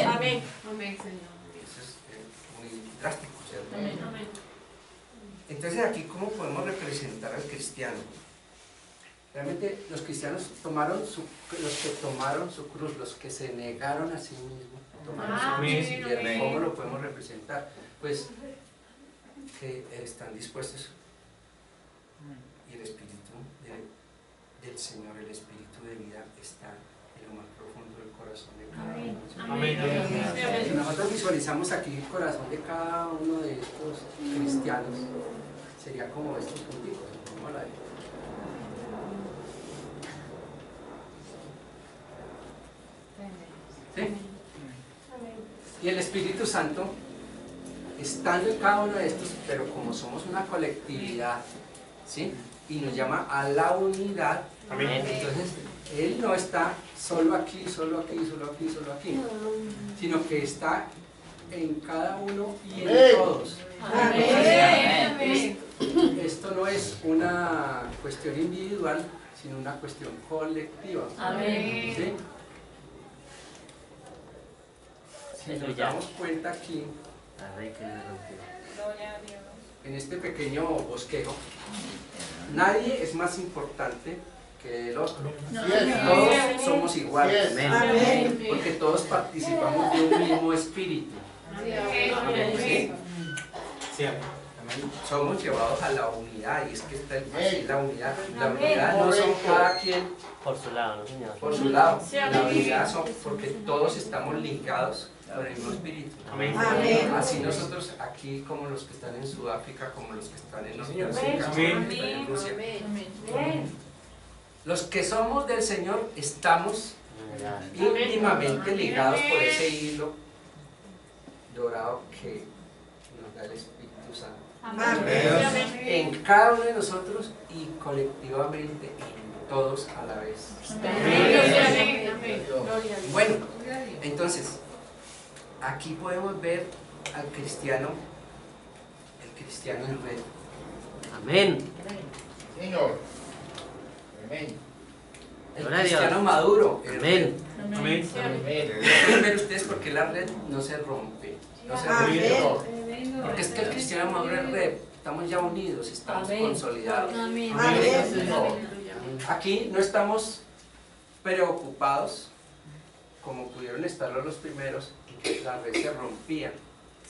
Amén. Eso es muy drástico, ¿cierto? Amén. Entonces aquí, ¿cómo podemos representar al cristiano? Realmente los cristianos los que tomaron su cruz, los que se negaron a sí mismos, tomaron su cruz y siguieron. ¿Cómo lo podemos representar? Pues que están dispuestos y el Espíritu del Señor, el Espíritu de vida está en lo más profundo del corazón de cada uno. Amén. Si nosotros visualizamos aquí el corazón de cada uno de estos cristianos, sería como estos punticos, como la de... ¿Sí? Y el Espíritu Santo, estando en cada uno de estos, pero como somos una colectividad, ¿sí? Y nos llama a la unidad, Amén. entonces Él no está solo aquí, solo aquí, solo aquí, solo aquí, sino que está en cada uno y en Amén. todos. Amén. Esto no es una cuestión individual, sino una cuestión colectiva. Amén. ¿Sí? Si nos damos cuenta aquí, en este pequeño bosquejo, nadie es más importante que el otro. Así es. Todos somos iguales, Así es. Amén. porque todos participamos de un mismo espíritu. ¿Sí? Sí, amén. Somos llevados a la unidad, y es que está así la unidad. La Amén. unidad no son cada quien Por su lado, ¿no, Señor? por su lado. Sí, La amén. unidad son porque todos estamos linkados con el mismo espíritu. Amén. Amén. Así nosotros aquí, como los que están en Sudáfrica, como los que están en Señor. Norteamérica, como Amén. los que están en Rusia. Amén. Los que somos del Señor estamos íntimamente ligados por ese hilo dorado que nos da el Espíritu Santo. Amén. En cada uno de nosotros y colectivamente en todos a la vez. Amén. Bueno, entonces, aquí podemos ver al cristiano, el cristiano en red. Amén. Señor. Amén. El Gloria a Dios. cristiano maduro. es Amén. Amén. Pueden ver ustedes por qué la red no se rompe. No se rompe. Amén. Porque es que el cristiano maduro es red. Estamos ya unidos, estamos consolidados. Amén. Amén. Señor. Aquí no estamos preocupados como pudieron estarlo los primeros, que la red se rompía,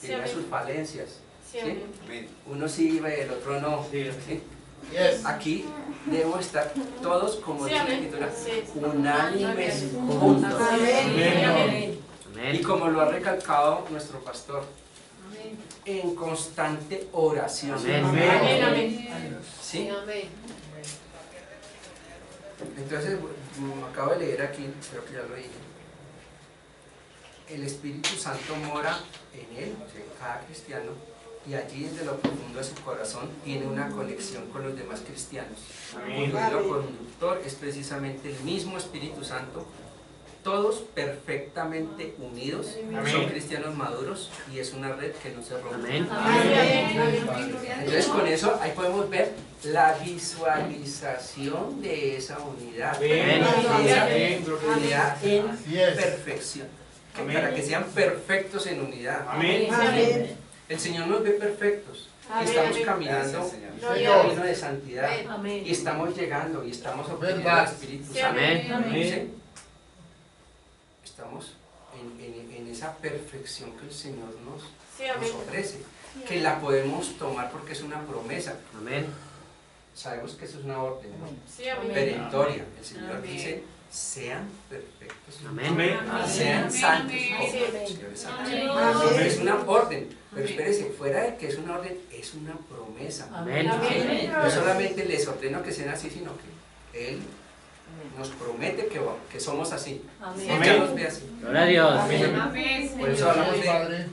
tenía sus falencias. Sí, amén. Uno sí ve, el otro no. Sí. ¿Sí? Yes. Aquí debemos estar todos, como Sí, dice la amén. escritura, Sí. unánimes juntos. Amén. Y Amén. como lo ha recalcado nuestro pastor, Amén. en constante oración. Amén. Amén. Amén. ¿Sí? Amén. Entonces, acabo de leer aquí, creo que ya lo dije. El Espíritu Santo mora en él, en cada cristiano, y allí desde lo profundo de su corazón tiene una conexión con los demás cristianos. Amén. El hilo conductor es precisamente el mismo Espíritu Santo, todos perfectamente unidos, son Amén. cristianos maduros y es una red que no se rompe. Amén. Entonces con eso ahí podemos ver la visualización de esa unidad, Amén. de esa Amén. unidad en Así es. perfección, que Amén. para que sean perfectos en unidad. Amén. Amén. El Señor nos ve perfectos y Amén. estamos caminando Gloria en a camino de santidad Amén. y estamos llegando y estamos obteniendo Verdad. el Espíritu Sí, Santo. Amén. amén. ¿Sí? Estamos en esa perfección que el Señor Sí, nos amén. ofrece, que la podemos tomar porque es una promesa. Amén. Sabemos que eso es una orden, ¿no? Sí, amén. Perentoria. El Señor Amén. dice, sean perfectos, Amén. sean Amén. santos, Amén. como Sí. el Señor es santo. Amén. Es una orden, pero Amén. espérese, fuera de que es una orden, es una promesa. Amén. Amén. No solamente les ordeno que sean así, sino que Él nos promete que somos así. Él ya nos ve así. Gloria a Dios. Amén. Por eso hablamos Amén, de Padre.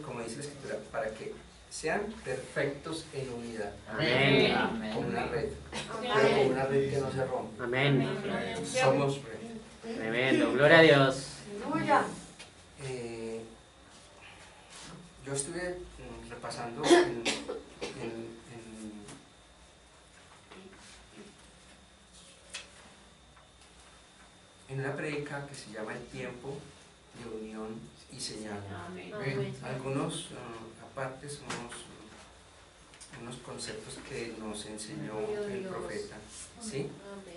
como dice la Escritura, para que sean perfectos en unidad, Amén. como una red, pero como una red que no se rompe. Amén. Somos red. Tremendo. Gloria a Dios. Yo estuve repasando en una predica que se llama El tiempo de unión y señal. Amén. Algunos apartes, unos conceptos que nos enseñó el profeta, ¿sí?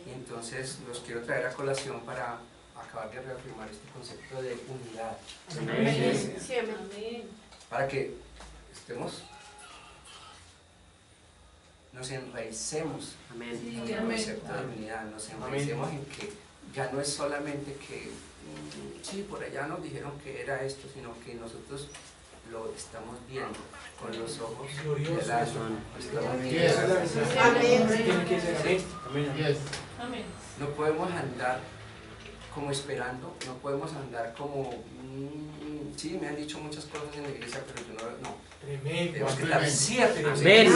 Y entonces los quiero traer a colación para acabar de reafirmar este concepto de unidad, Amén. Sí, amén. para que nos enraicemos Amén. en el concepto de unidad, nos enraicemos en que ya no es solamente que, sí, por allá nos dijeron que era esto, sino que nosotros lo estamos viendo con los ojos del alma. Lo estamos Yes. viendo. Amén. Tiene que ser así. Amén. Yes. Amén. No podemos andar como esperando, no podemos andar como, sí, me han dicho muchas cosas en la iglesia, pero yo no. Tremendo. Tenemos que estar ciertos. Amén.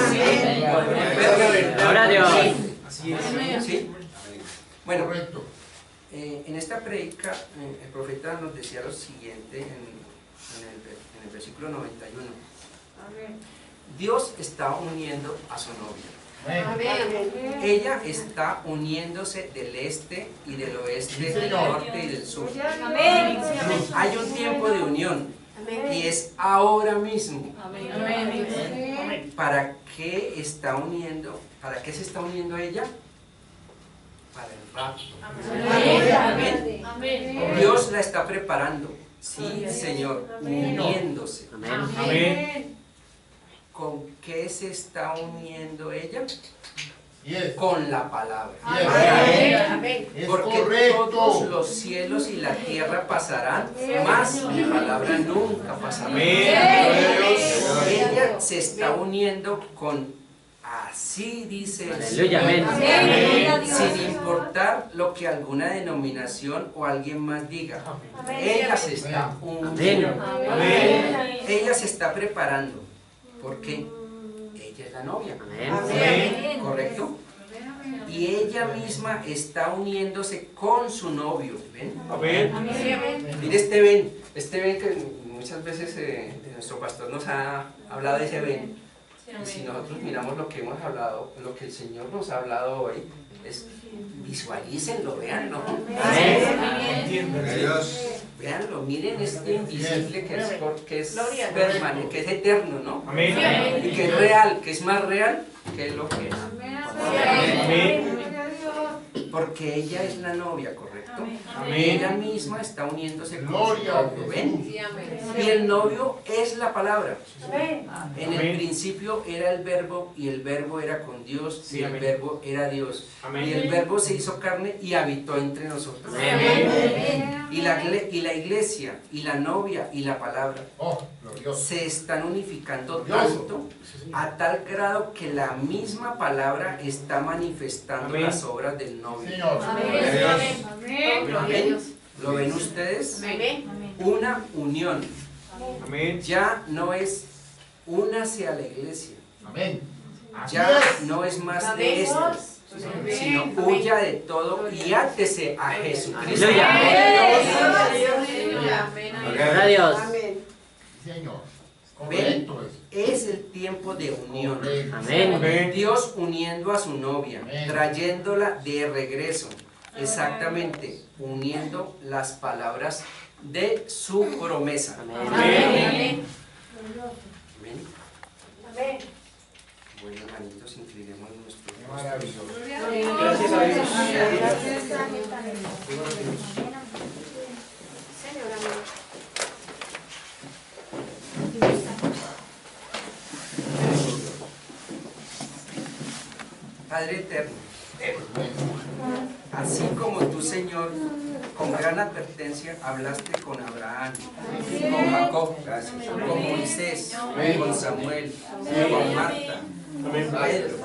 Gloria a Dios. Así es. ¿Sí? Bueno, Correcto. en esta predica el profeta nos decía lo siguiente en el versículo 91. Dios está uniendo a su novia. Amén. Ella está uniéndose del este y del oeste, Sí, del señor. norte y del sur. Amén. Hay un tiempo de unión y es ahora mismo. Amén. ¿Para qué está uniendo? ¿Para qué se está uniendo ella? Para el rapto. Amén. Amén. Dios la está preparando. Sí, Señor, uniéndose. Amén. Amén. ¿Con qué se está uniendo ella? Yes. Con la palabra. Amén. Es Porque todos correcto. los cielos y la tierra pasarán, mas mi palabra nunca pasará. Amén. Ella se está uniendo con así dice el Aleluya. Señor. Amén. Sin importar lo que alguna denominación o alguien más diga. Ella se está uniendo. Amén. Ella se está preparando. ¿Por qué? Ella es la novia. Amén. ¿Correcto? Y ella misma está uniéndose con su novio. ¿Ven? Amén. Mire este ven que muchas veces nuestro pastor nos ha hablado de ese ven. Y si nosotros miramos lo que hemos hablado, lo que el Señor nos ha hablado hoy, es visualícenlo, véanlo. Véanlo, miren este invisible que es permanente, que es eterno, ¿no? Amén. Y que es real, que es más real que lo que es. Amén. Porque ella es la novia, ¿correcto? Amén. Ella misma está uniéndose con su Gloria a novio, Dios. ¿ven? Sí, amén. Y el novio es la palabra. En el Amén. principio era el verbo y el verbo era con Dios Sí, y el amén. verbo era Dios. Amén. Y el verbo se hizo carne y habitó entre nosotros. Amén. Y la iglesia y la novia y la palabra Oh, glorioso. se están unificando Glorioso. tanto a tal grado que la misma palabra está manifestando Amén. las obras del novio. Señor. Amén. ¿Lo ven ustedes? Amén. Una unión. Amén. Ya no es únase a la iglesia. Amén. Así Ya es. no es más de Amén. estas, sino huya de todo y átese a Jesucristo. Aleluya. Gloria a Dios. Sí, Señor. Correcto es. Es el tiempo de unión. Correcto. Amén. Amén. Dios uniendo a su novia, Amén. trayéndola de regreso, exactamente, uniendo las palabras de su promesa. Amén. Amén. Bueno, hermanitos, inclinemos nuestros Qué rostros. maravilloso. Gracias a Dios. Señor, amén. Padre eterno, así como tú, Señor, con gran advertencia hablaste con Abraham, con Jacob, con Moisés, con Samuel, con Marta, con Pedro,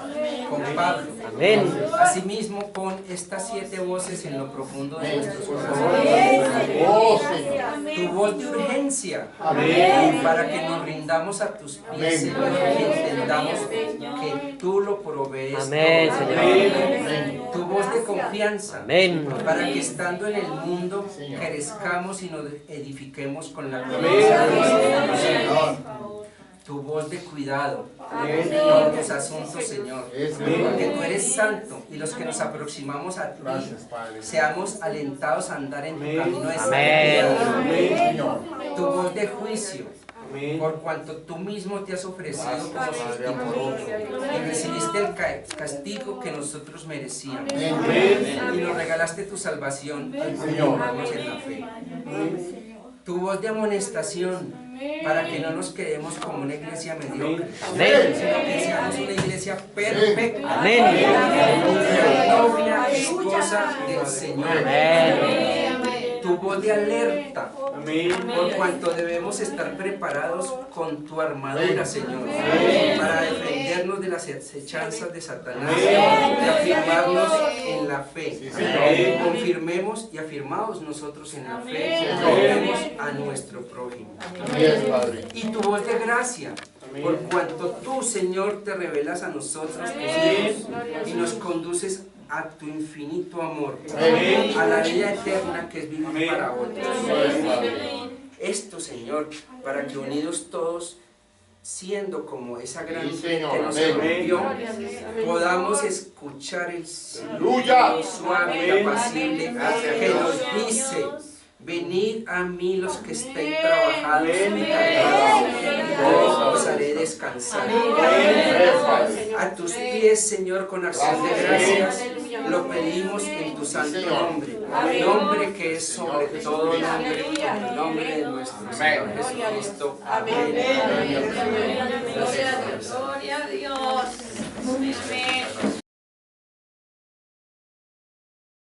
con Pablo. Amén. Asimismo, pon estas 7 voces en lo profundo de nuestros corazones. Oh, Señor. Tu voz de urgencia, Amén. para que nos rindamos a tus pies, Señor, y entendamos que tú lo provees. Amén, todo. Señor. Tu voz de confianza, Amén. para que estando en el mundo Señor. crezcamos y nos edifiquemos con la promesa de nuestro Señor. Tu voz de cuidado en tus asuntos, Señor. Porque tú eres santo y los que nos aproximamos a ti Gracias, Padre. seamos alentados a andar en tu camino de Amén. santidad. Señor. Tu voz de juicio, Amén. por cuanto tú mismo te has ofrecido como Padre sustituto y recibiste el castigo que nosotros merecíamos Amén. y nos regalaste tu salvación al Señor. confirmarnos en la fe. Tu voz de amonestación, para que no nos quedemos como una iglesia mediocre, Amén. sino que seamos una iglesia perfecta, Amén. una novia esposa del Señor. Amén. Tu voz de alerta, Amén. por cuanto debemos estar preparados con tu armadura, Señor, para defendernos de las acechanzas de Satanás y afirmarnos en la fe. Confirmemos y afirmados nosotros en la fe, confirmemos a nuestro prójimo. Así es, Padre. Y tu voz de gracia, por cuanto tú, Señor, te revelas a nosotros, tus hijos, y nos conduces a tu infinito amor, Amén. a la vida eterna que es vivir Amén. para otros. Así es, Padre. Esto, Señor, para que unidos todos, siendo como esa gran Sí, fe Señor. que nos Amén. rompió, podamos escuchar el Aleluya. suave y apacible que nos dice: venid a mí los que estéis trabajados y cargados, yo os haré descansar. A tus pies, Señor, con acción de gracias, lo pedimos en tu santo nombre, nombre que es sobre todo nombre, en el nombre de nuestro Señor Jesucristo. Amén. Gloria a Dios. Gloria a Dios. Amén.